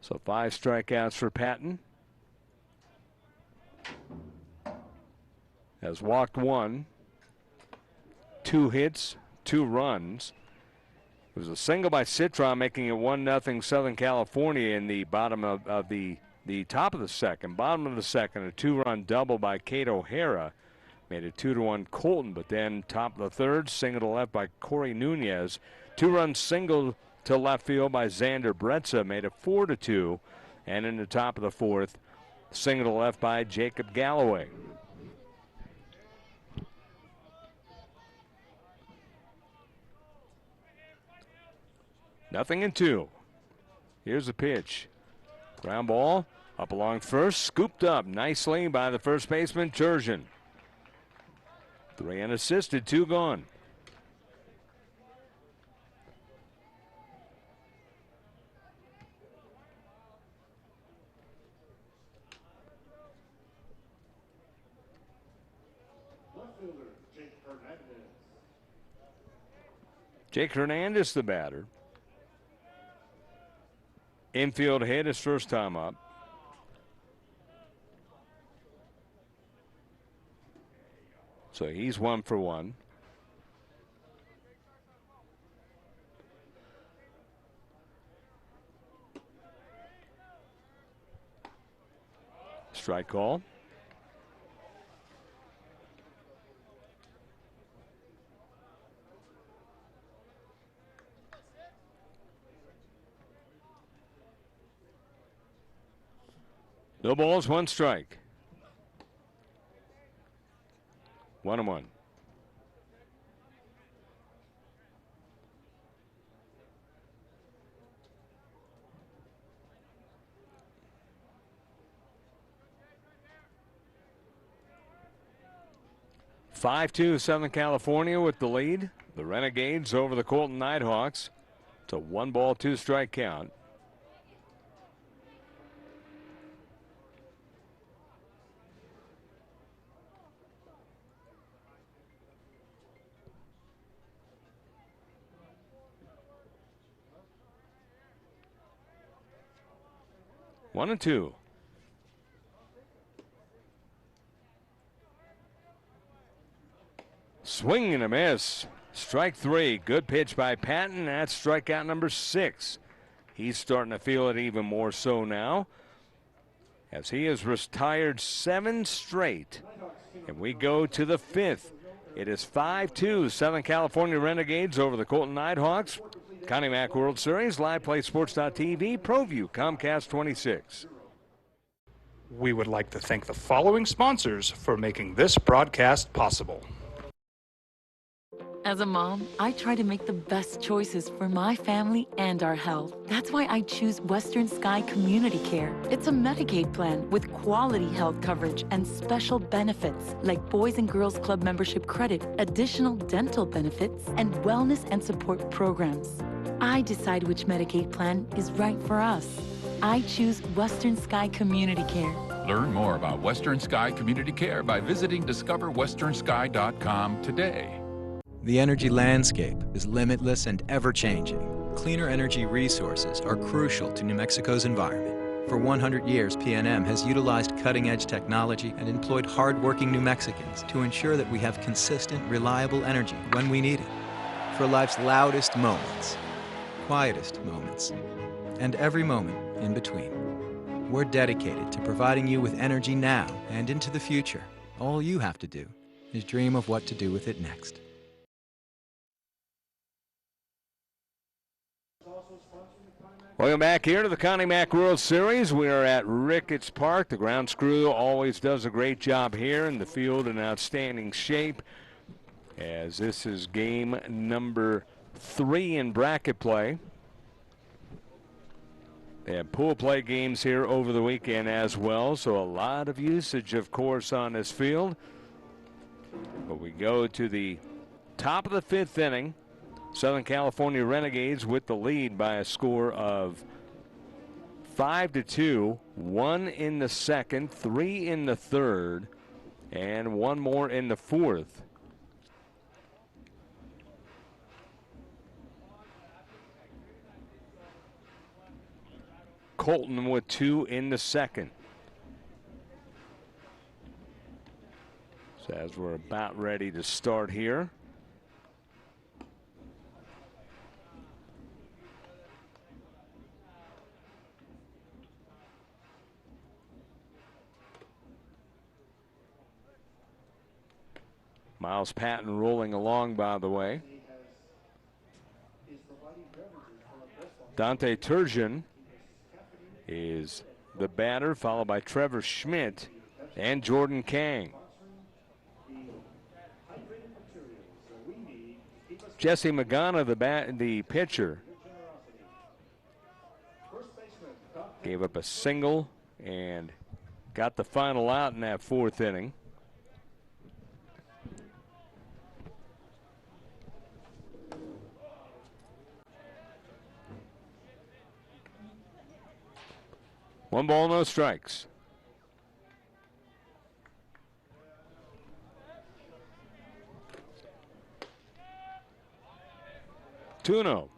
So 5 strikeouts for Patton. Has walked 1, 2 hits, 2 runs. It was a single by Citron, making it 1-0 Southern California in the bottom of the top of the second. Bottom of the second, a 2-run double by Kate O'Hara made it 2-1 Colton, but then top of the third, single to left by Corey Nunez. 2-run single to left field by Xander Bretza made it 4-2. And in the top of the fourth, single to left by Jacob Galloway. Nothing in 2. Here's the pitch. Ground ball up along first, scooped up nicely by the first baseman, Turgeon. 3 unassisted, 2 gone. Left fielder, Jake Hernandez. Jake Hernandez, the batter. Infield hit his first time up. So he's 1 for 1. Strike call. No balls, 1 strike. 1-1. (5-2) Southern California with the lead. The Renegades over the Colton Nighthawks. It's a 1-ball, 2-strike count. One and two. Swing and a miss. Strike 3. Good pitch by Patton. That's strikeout number 6. He's starting to feel it even more so now, as he has retired 7 straight. And we go to the 5th. It is 5-2 Southern California Renegades over the Colton Nighthawks. Connie Mack World Series, LivePlay Sports.tv, ProView, Comcast 26. We would like to thank the following sponsors for making this broadcast possible. As a mom, I try to make the best choices for my family and our health. That's why I choose Western Sky Community Care. It's a Medicaid plan with quality health coverage and special benefits like Boys and Girls Club membership credit, additional dental benefits, and wellness and support programs. I decide which Medicaid plan is right for us. I choose Western Sky Community Care. Learn more about Western Sky Community Care by visiting discoverwesternsky.com today. The energy landscape is limitless and ever-changing. Cleaner energy resources are crucial to New Mexico's environment. For 100 years, PNM has utilized cutting-edge technology and employed hard-working New Mexicans to ensure that we have consistent, reliable energy when we need it. For life's loudest moments, quietest moments, and every moment in between. We're dedicated to providing you with energy now and into the future. All you have to do is dream of what to do with it next. Welcome back here to the Connie Mack World Series. We are at Ricketts Park. The grounds crew always does a great job here, in the field in outstanding shape, as this is game number 3 in bracket play. They have pool play games here over the weekend as well, so a lot of usage, of course, on this field. But we go to the top of the 5th inning. Southern California Renegades with the lead by a score of 5-2. 1 in the 2nd, 3 in the 3rd, and 1 more in the 4th. Colton with 2 in the 2nd. So as we're about ready to start here. Miles Patton rolling along, by the way. Dante Turgeon is the batter, followed by Trevor Schmidt and Jordan Kang. Jesse Magana, the pitcher, gave up a single and got the final out in that 4th inning. One ball, no strikes. 2-0.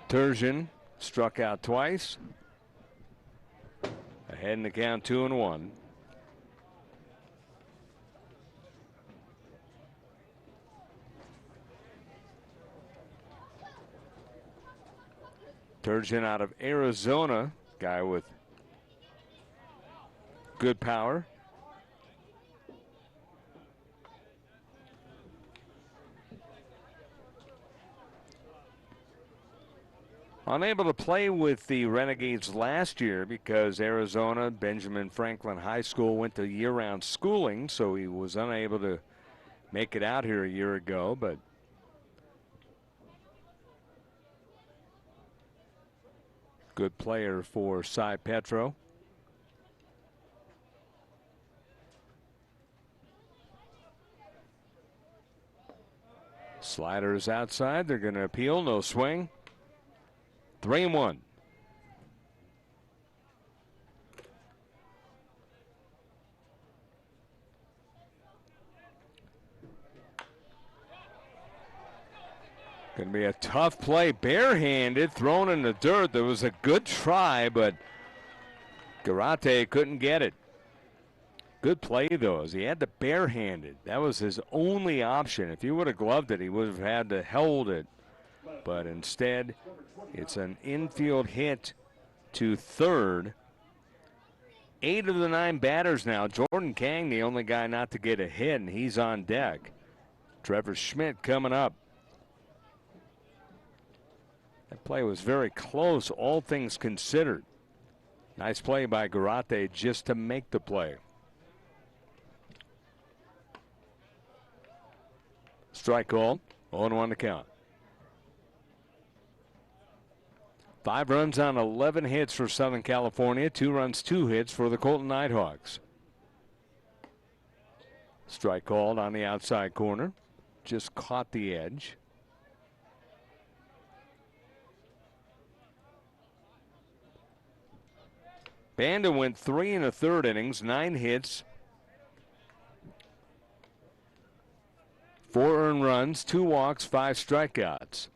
Turgeon struck out twice. Ahead in the count, 2-1. Turgeon out of Arizona, guy with good power. Unable to play with the Renegades last year because Arizona, Benjamin Franklin High School went to year-round schooling, so he was unable to make it out here a year ago, but good player for Cy Petro. Sliders outside, they're going to appeal, no swing. 3-1. Going to be a tough play, barehanded, thrown in the dirt. There was a good try, but Garate couldn't get it. Good play, though, as he had the barehanded. That was his only option. If he would have gloved it, he would have had to hold it. But instead, it's an infield hit to third. 8 of the 9 batters now. Jordan Kang, the only guy not to get a hit, and he's on deck. Trevor Schmidt coming up. That play was very close, all things considered. Nice play by Garate just to make the play. Strike call, 0-1 to count. 5 runs on 11 hits for Southern California. 2 runs, 2 hits for the Colton Nighthawks. Strike called on the outside corner. Just caught the edge. Banda went 3 1/3 innings, 9 hits, 4 earned runs, 2 walks, 5 strikeouts.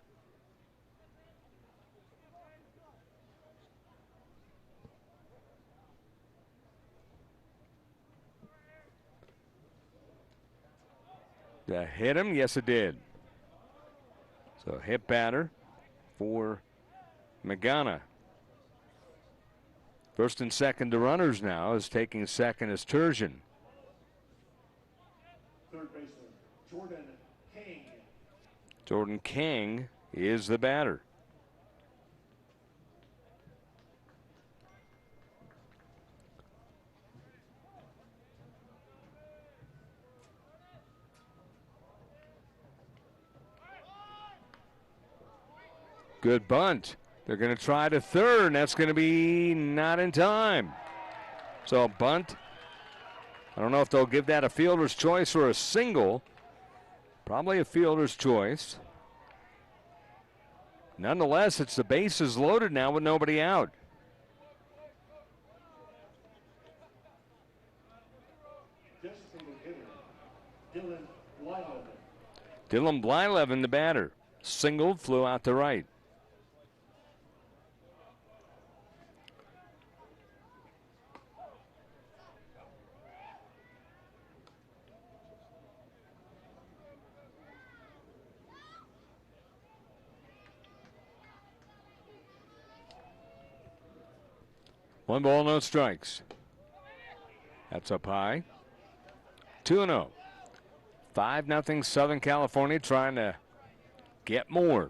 That hit him? Yes, it did. So hit batter for Magana. First and second to runners now, is taking second is Turgeon. Third baseman, Jordan King. Jordan King is the batter. Good bunt. They're going to try to third, and that's going to be not in time. So a bunt. I don't know if they'll give that a fielder's choice or a single. Probably a fielder's choice. Nonetheless, it's the bases loaded now with nobody out. Dylan Blyleven, the batter. Singled, flew out to right. One ball, no strikes. That's up high. 2-0. 5-0 Southern California trying to get more.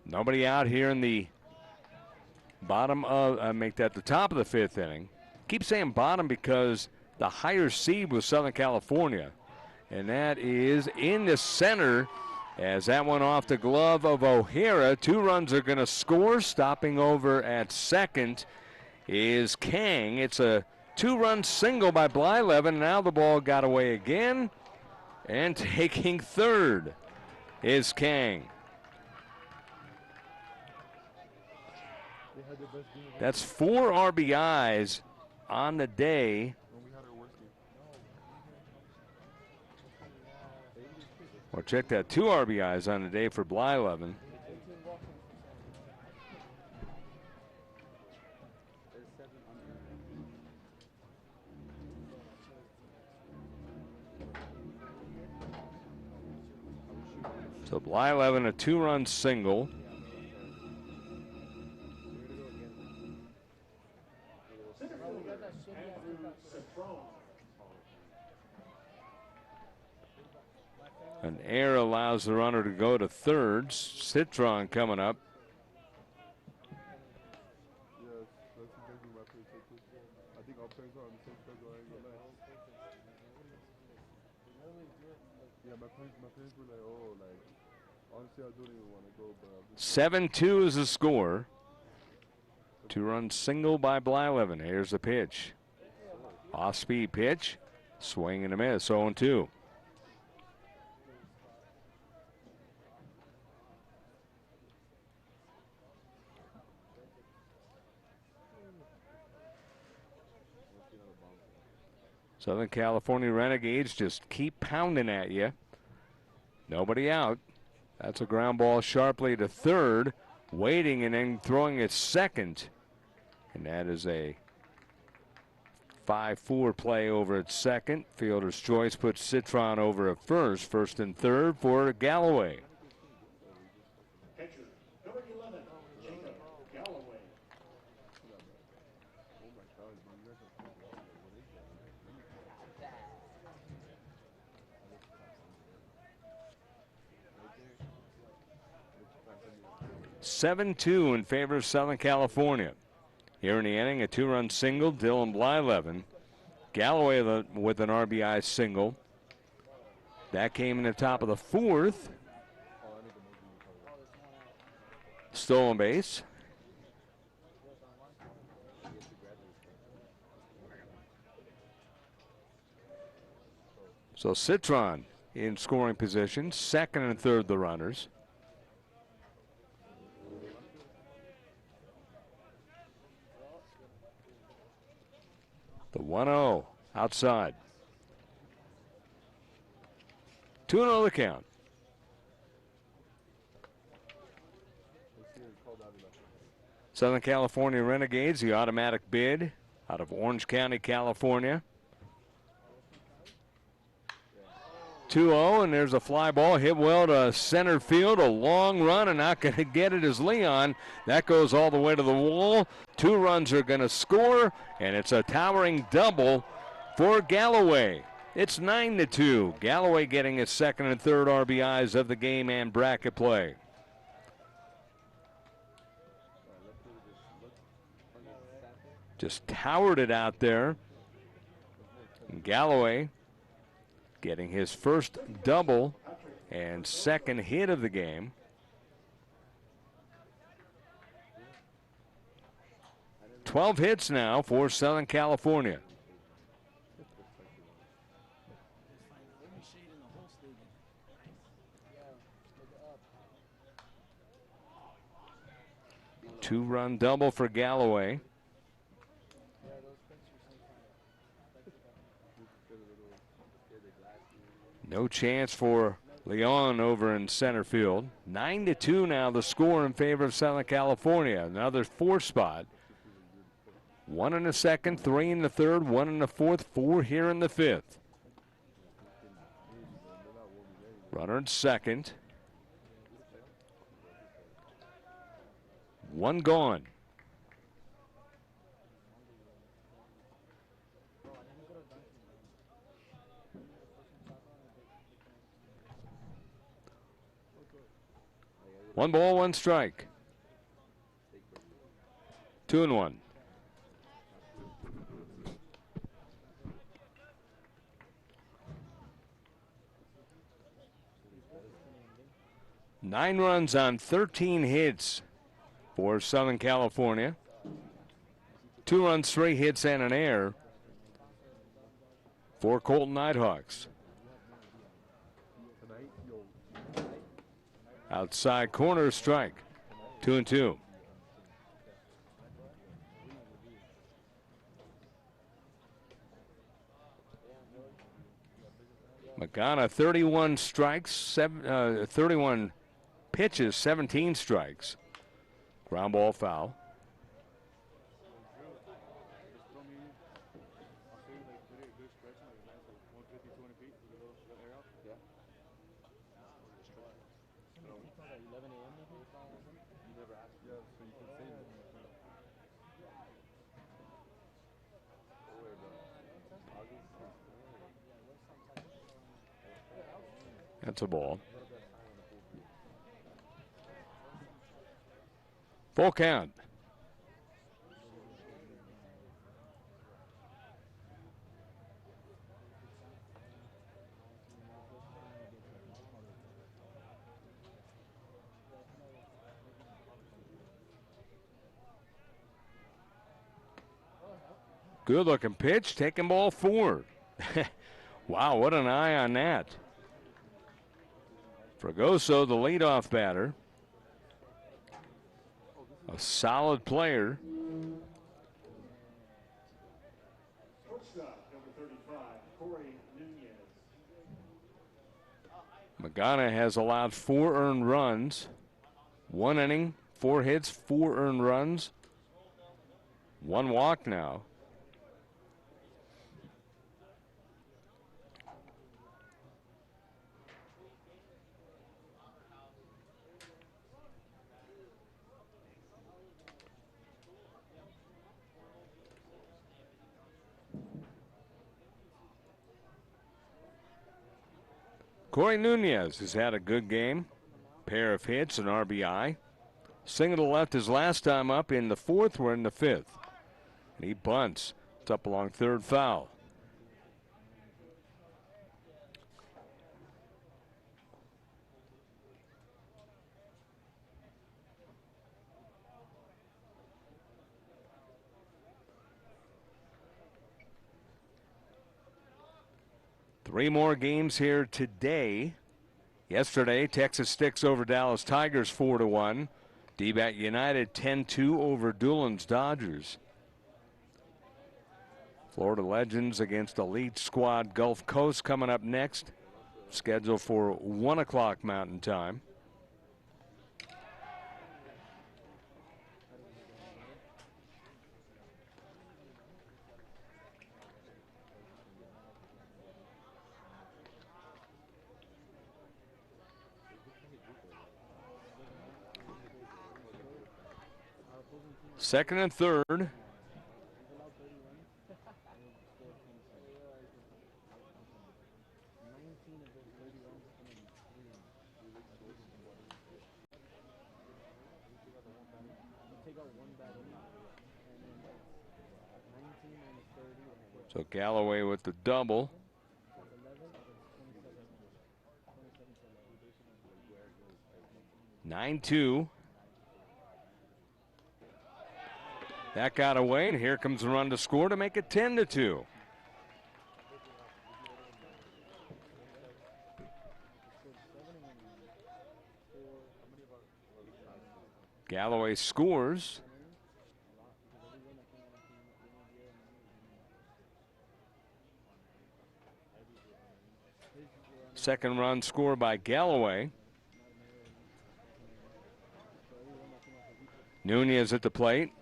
Nobody out here in the bottom of, make that the top of the 5th inning. Keep saying bottom because the higher seed was Southern California. And that is in the center as that went off the glove of O'Hara. 2 runs are going to score. Stopping over at second is Kang. It's a 2-run single by Blyleven. Now the ball got away again. And taking third is Kang. That's 4 RBIs on the day. Or check that, 2 RBIs on the day for Blyleven. So Blyleven, a 2-run single. An error allows the runner to go to third. Citron coming up. Yeah, my parents were like, oh, like, honestly, I don't even want to go, but 7-2 is the score. 2-run single by Blyleven. Here's the pitch. Off-speed pitch. Swing and a miss. 0-2. Southern California Renegades just keep pounding at you. Nobody out. That's a ground ball sharply to third. Waiting and then throwing it second. And that is a 5-4 play over at second. Fielder's choice puts Citron over at first. First and third for Galloway. catcher, number 11, Jacob Galloway. 7-2 in favor of Southern California. Here in the inning, a 2-run single, Dylan Blyleven. Galloway with an RBI single. That came in the top of the 4th. Stolen base. So Citron in scoring position, second and third the runners. The 1-0 outside. 2-0 the count. Southern California Renegades, the automatic bid out of Orange County, California. 2-0, and there's a fly ball hit well to center field. A long run, and not going to get it is Leon. That goes all the way to the wall. 2 runs are going to score, and it's a towering double for Galloway. It's 9-2. Galloway getting his second and third RBIs of the game and bracket play. Just towered it out there. And Galloway getting his first double and second hit of the game. Twelve hits now for Southern California. Two-run double for Galloway. No chance for Leon over in center field. 9-2 now the score in favor of Southern California. Another 4 spot. 1 in the second, 3 in the third, 1 in the fourth, 4 here in the 5th. Runner in second. 1 gone. One ball, 1 strike. 2-1. Nine runs on 13 hits for Southern California. 2 runs, 3 hits, and an error for Colton Nighthawks. Outside corner strike. 2-2. Magana, 31 strikes, 31 pitches, 17 strikes. Ground ball foul. That's a ball. Full count. Good looking pitch, taking ball 4. Wow, what an eye on that. Fragoso, the leadoff batter. A solid player. Magana has allowed 4 earned runs. 1 inning, 4 hits, 4 earned runs. 1 walk now. Corey Nunez has had a good game. Pair of hits, an RBI. Single to left his last time up in the 4th. We're in the 5th. And he bunts. It's up along third foul. Three more games here today. Yesterday, Texas Sticks over Dallas Tigers 4-1. D-Bat United 10-2 over Doolin's Dodgers. Florida Legends against Elite Squad Gulf Coast coming up next. Scheduled for 1 o'clock Mountain Time. Second and third. So Galloway with the double. (9-2). That got away, and here comes the run to score to make it 10-2. Galloway scores. Second run scored by Galloway. Nunez at the plate.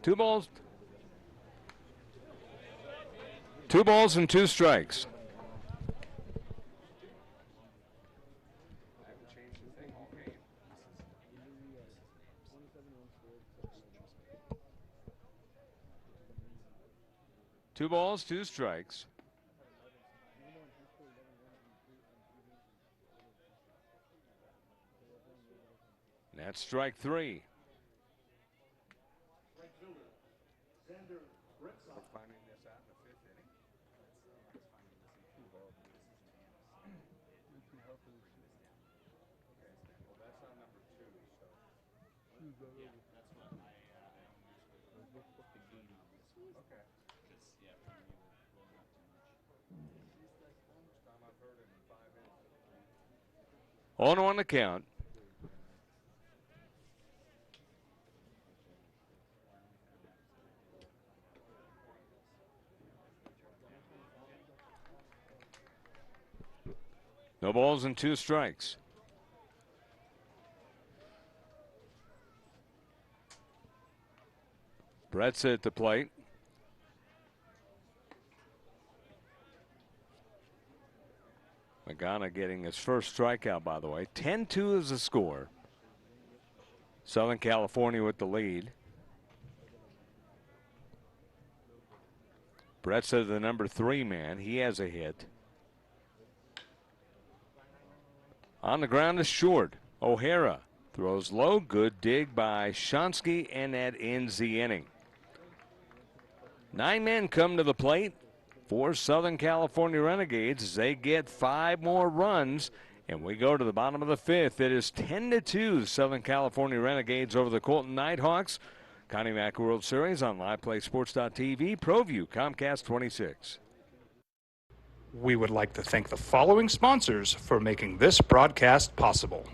Two balls and 2 strikes. Two balls, 2 strikes. That's strike 3. On the count. No balls and 2 strikes. Brett's at the plate. Magana getting his first strikeout, by the way. 10-2 is the score. Southern California with the lead. Brett's the number 3 man. He has a hit. On the ground is short. O'Hara throws low. Good dig by Shonsky, and that ends the inning. 9 men come to the plate for Southern California Renegades as they get 5 more runs, and we go to the bottom of the 5th. It is 10-2 Southern California Renegades over the Colton Nighthawks. Connie Mack World Series on LivePlaySports.tv, ProView, Comcast 26. We would like to thank the following sponsors for making this broadcast possible.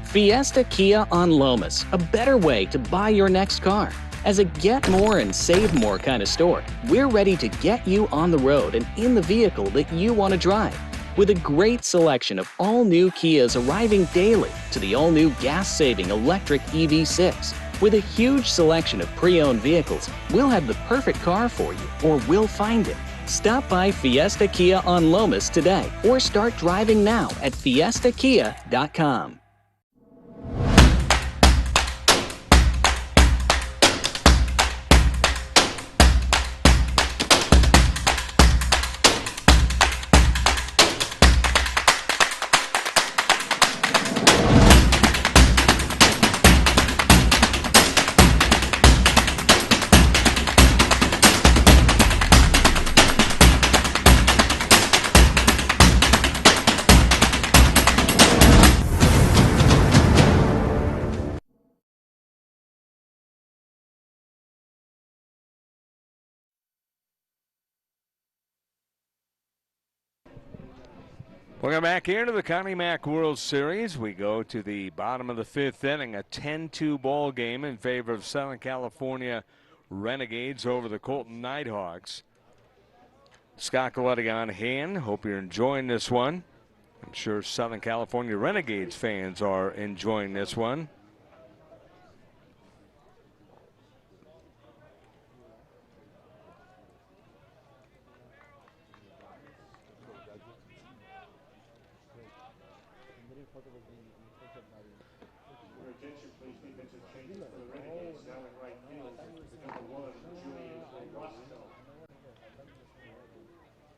Fiesta Kia on Lomas, a better way to buy your next car. As a get more and save more kind of store, we're ready to get you on the road and in the vehicle that you want to drive. With a great selection of all-new Kias arriving daily to the all-new gas-saving electric EV6. With a huge selection of pre-owned vehicles, we'll have the perfect car for you, or we'll find it. Stop by Fiesta Kia on Lomas today, or start driving now at fiestakia.com. Welcome back here to the Connie Mack World Series. We go to the bottom of the 5th inning, a 10-2 ball game in favor of Southern California Renegades over the Colton Nighthawks. Scott Coletti on hand. Hope you're enjoying this one. I'm sure Southern California Renegades fans are enjoying this one.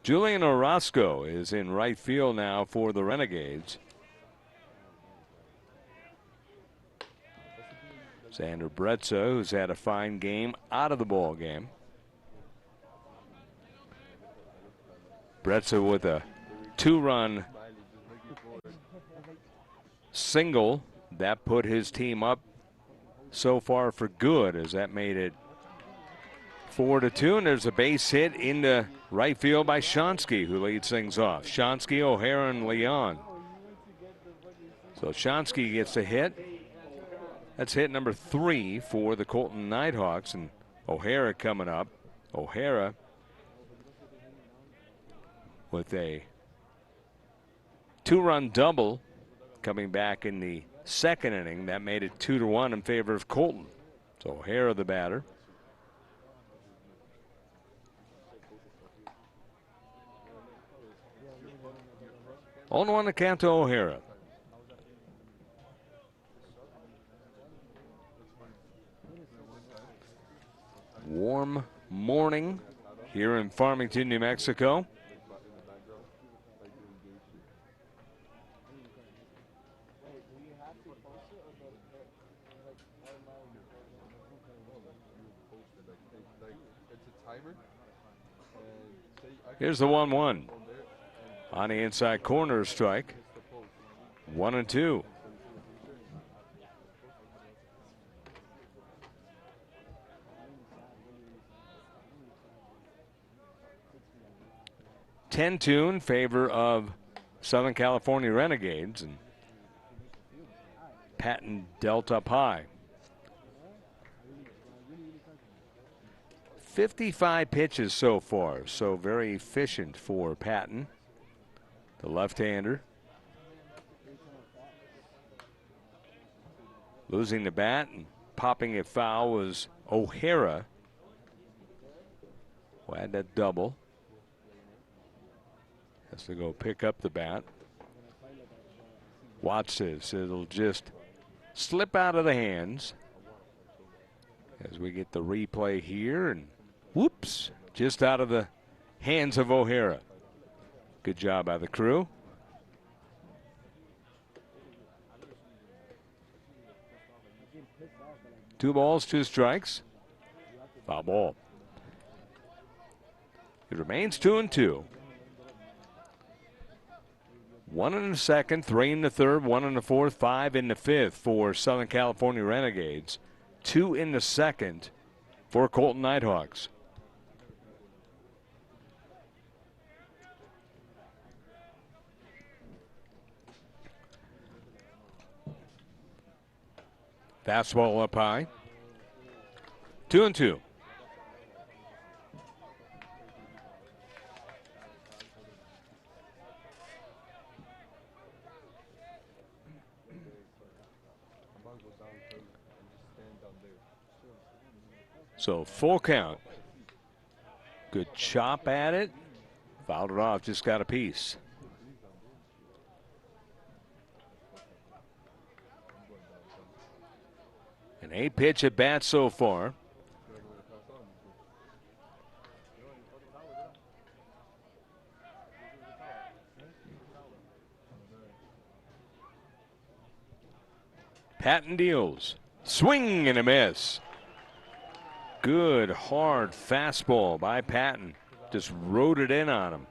Julian Orozco is in right field now for the Renegades. Xander Bretza, who's had a fine game, out of the ball game. Bretza with a 2-run single that put his team up so far for good, as that made it 4-2, and there's a base hit into right field by Shonsky, who leads things off. Shonsky, O'Hara, and Leon. So Shonsky gets a hit. That's hit number 3 for the Colton Nighthawks, and O'Hara coming up. O'Hara with a 2-run double coming back in the 2nd inning. That made it 2-1 in favor of Colton. So O'Hara the batter. 0-1 to count to O'Hara. Warm morning here in Farmington, New Mexico. Here's the 1-1. On the inside corner, strike. 1-2. (10-2) in favor of Southern California Renegades, and Patton dealt up high. 55 pitches so far, so very efficient for Patton. the left-hander. Losing the bat and popping it foul was O'Hara, who had that double. Has to go pick up the bat. Watts says it'll just slip out of the hands as we get the replay here, and whoops, just out of the hands of O'Hara. Good job by the crew. Two balls, two strikes. Foul ball. It remains 2-2. 1 in the second, 3 in the third, 1 in the fourth, 5 in the fifth for Southern California Renegades. 2 in the second for Colton Nighthawks. Fastball up high. 2-2. So full count. Good chop at it. Fouled it off, just got a piece. An 8-pitch at bat so far. Patton deals. Swing and a miss. Good hard fastball by Patton. Just rode it in on him.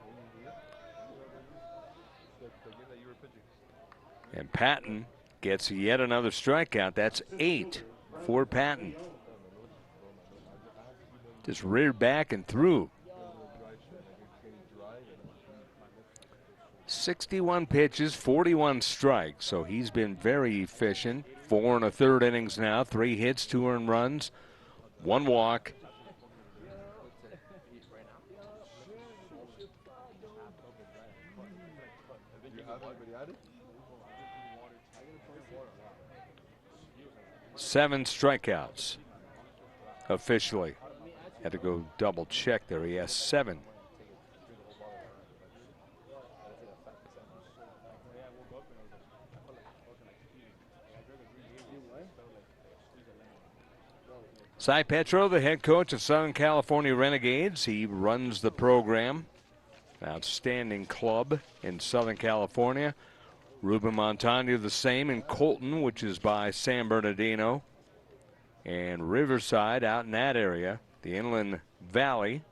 And Patton gets yet another strikeout. That's 8 for Patton. Just reared back and threw. 61 pitches, 41 strikes. So he's been very efficient. 4 1/3 innings now. 3 hits, 2 earned runs, 1 walk. Seven strikeouts officially. Had to go double check there. He has 7. Cy Petro, the head coach of Southern California Renegades. He runs the program. An outstanding club in Southern California. Ruben Montano the same in Colton, which is by San Bernardino. And Riverside out in that area, the Inland Valley.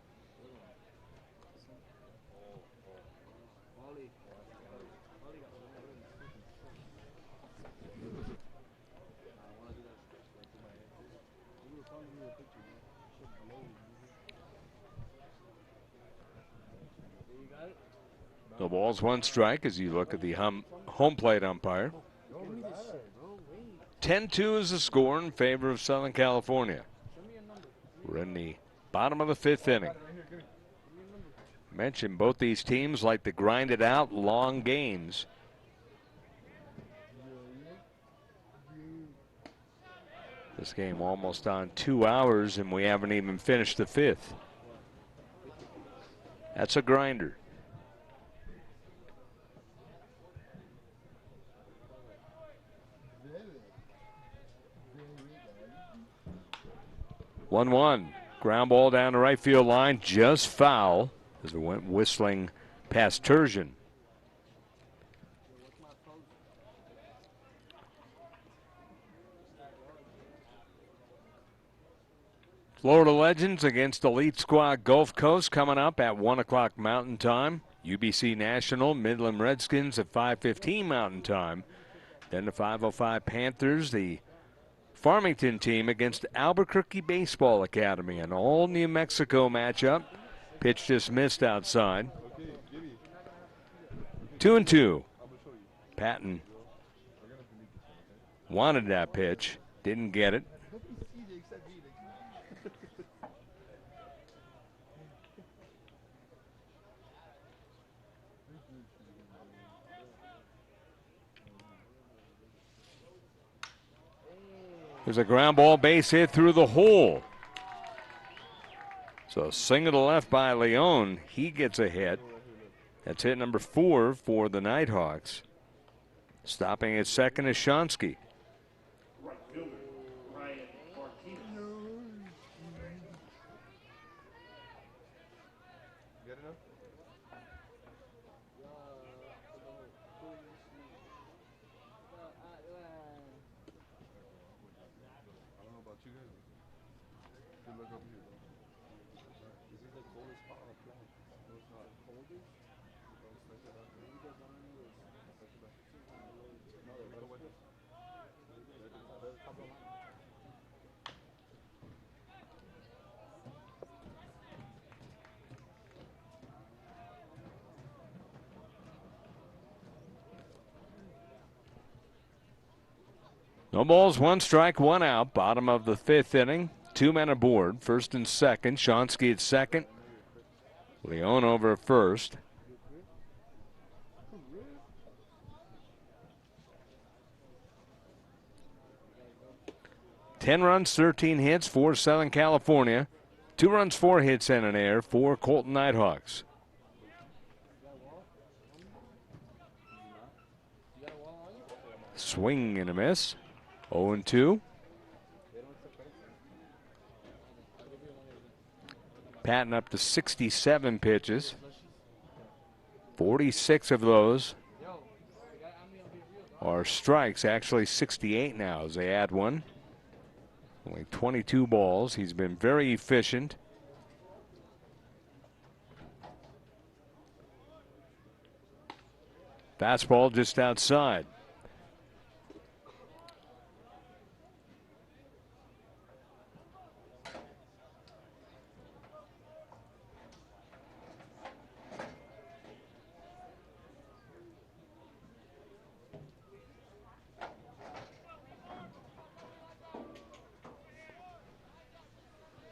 The ball's 1 strike as you look at the home plate umpire. 10-2 is the score in favor of Southern California. We're in the bottom of the 5th inning. Mentioned both these teams like to grind it out, long games. This game almost on 2 hours and we haven't even finished the 5th. That's a grinder. One. Ground ball down the right field line, just foul as it went whistling past Turgeon. Florida Legends against Elite Squad Gulf Coast coming up at 1 o'clock Mountain Time. UBC National, Midland Redskins at 5:15 Mountain Time. Then the 5:05 Panthers, the Farmington team against Albuquerque Baseball Academy, an all New Mexico matchup. Pitch just missed outside. 2-2. Patton wanted that pitch, didn't get it. There's a ground ball base hit through the hole. So single to left by Leon. He gets a hit. That's hit number 4 for the Nighthawks. Stopping at second is Shonsky. No balls, 1 strike, 1 out. Bottom of the 5th inning. 2 men aboard. First and second. Shonsky at second. Leon over at first. Ten runs, 13 hits for Southern California. 2 runs, 4 hits and an error for Colton Nighthawks. Swing and a miss. 0-2. Patton up to 67 pitches. 46 of those are strikes. Actually 68 now as they add one. Only 22 balls. He's been very efficient. Fastball just outside.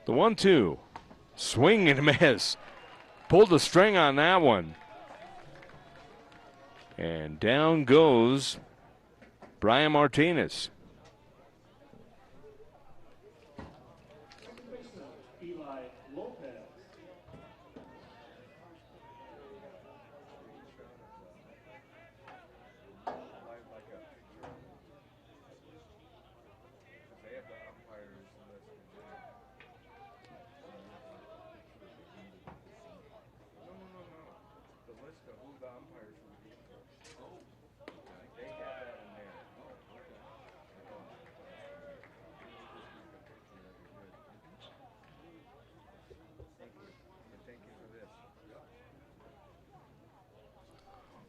The 1-2. Swing and a miss. Pulled the string on that one. And down goes Brian Martinez.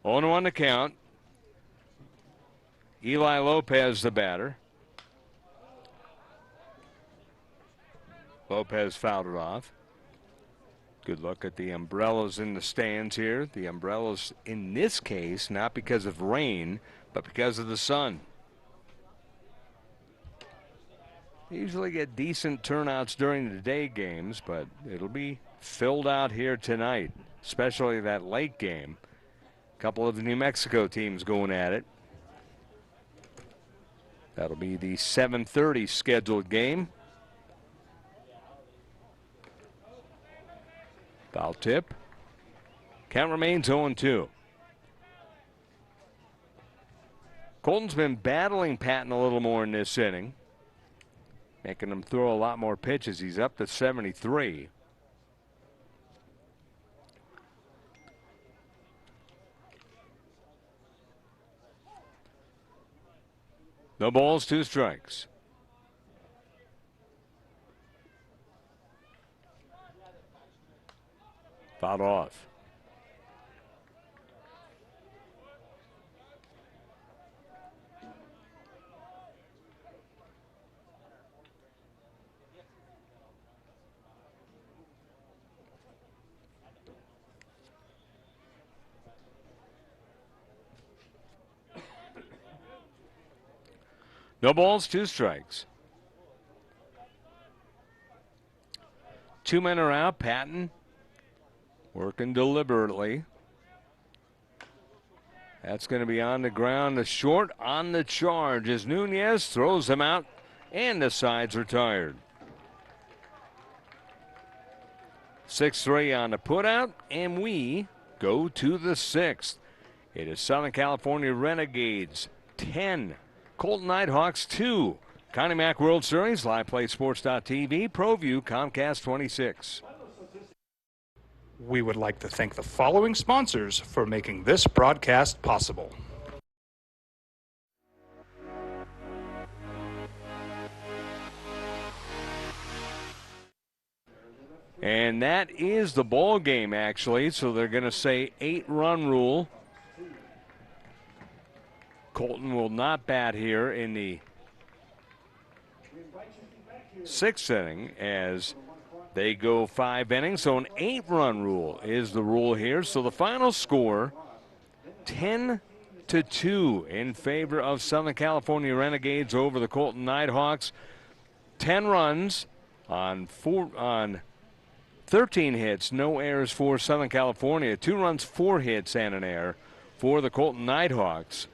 On the count. Eli Lopez, the batter. Lopez fouled it off. Good look at the umbrellas in the stands here. The umbrellas in this case, not because of rain, but because of the sun. They usually get decent turnouts during the day games, but it'll be filled out here tonight, especially that late game. Couple of the New Mexico teams going at it. That'll be the 7:30 scheduled game. Foul tip. Count remains 0-2. Colton's been battling Patton a little more in this inning, making him throw a lot more pitches. He's up to 73. No balls, 2 strikes. Fouled off. No balls, 2 strikes. 2 men are out. Patton working deliberately. That's going to be on the ground. The short on the charge as Nunez throws him out and the sides retired. 6-3 on the putout, and we go to the 6th. It is Southern California Renegades 10, Colton Nighthawks 2. Connie Mack World Series, LivePlay Sports.tv, ProView, Comcast 26. We would like to thank the following sponsors for making this broadcast possible. And that is the ball game, actually. So they're going to say 8-run rule. Colton will not bat here in the 6th inning as they go 5 innings. So an 8-run rule is the rule here. So the final score, 10-2 in favor of Southern California Renegades over the Colton Nighthawks. 10 runs on 13 hits, no errors for Southern California. 2 runs, 4 hits, and an error for the Colton Nighthawks.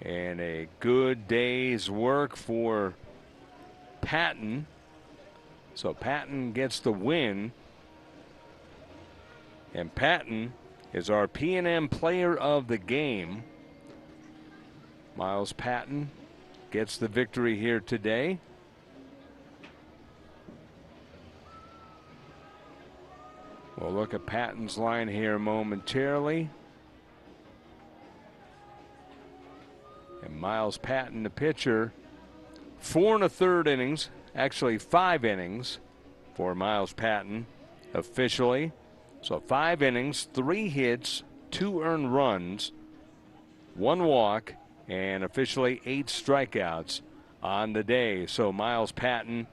And a good day's work for Patton. So Patton gets the win. And Patton is our P&M player of the game. Miles Patton gets the victory here today. We'll look at Patton's line here momentarily. And Miles Patton, the pitcher, 4 1/3 innings, actually 5 innings for Miles Patton officially. So 5 innings, 3 hits, 2 earned runs, 1 walk, and officially 8 strikeouts on the day. So Miles Patton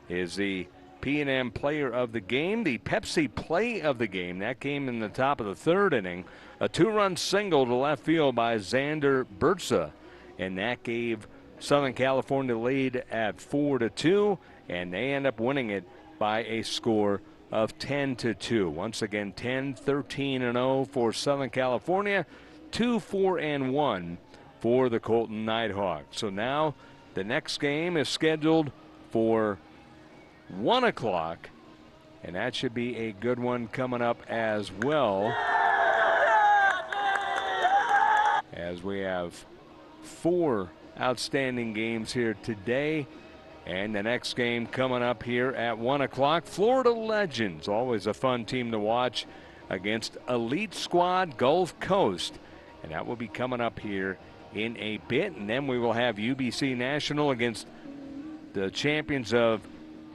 is the P&M player of the game. The Pepsi play of the game, that came in the top of the 3rd inning. A 2-run single to left field by Xander Burtsa. And that gave Southern California the lead at 4-2, and they end up winning it by a score of 10-2. Once again, 10-13-0 for Southern California, 2-4-1 for the Colton Nighthawks. So now the next game is scheduled for 1 o'clock, and that should be a good one coming up as well, as we have 4 outstanding games here today. And the next game coming up here at 1 o'clock, Florida Legends, always a fun team to watch, against Elite Squad Gulf Coast. And that will be coming up here in a bit. And then we will have UBC National against the champions of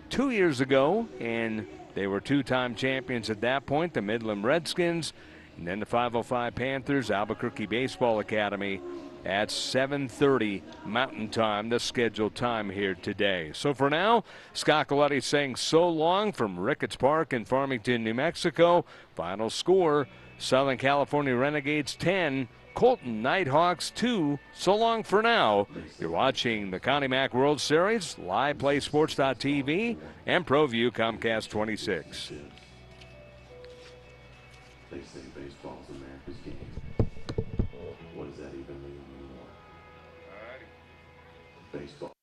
2 years ago, and they were 2-time champions at that point, the Midland Redskins. And then the 505 Panthers, Albuquerque Baseball Academy, at 7:30 Mountain Time, the scheduled time here today. So for now, Scott Galletti saying so long from Ricketts Park in Farmington, New Mexico. Final score, Southern California Renegades 10, Colton Nighthawks 2. So long for now. You're watching the Connie Mack World Series, LivePlay Sports.tv, and ProView Comcast 26. They say baseball's America's game. What does that even mean anymore? Baseball.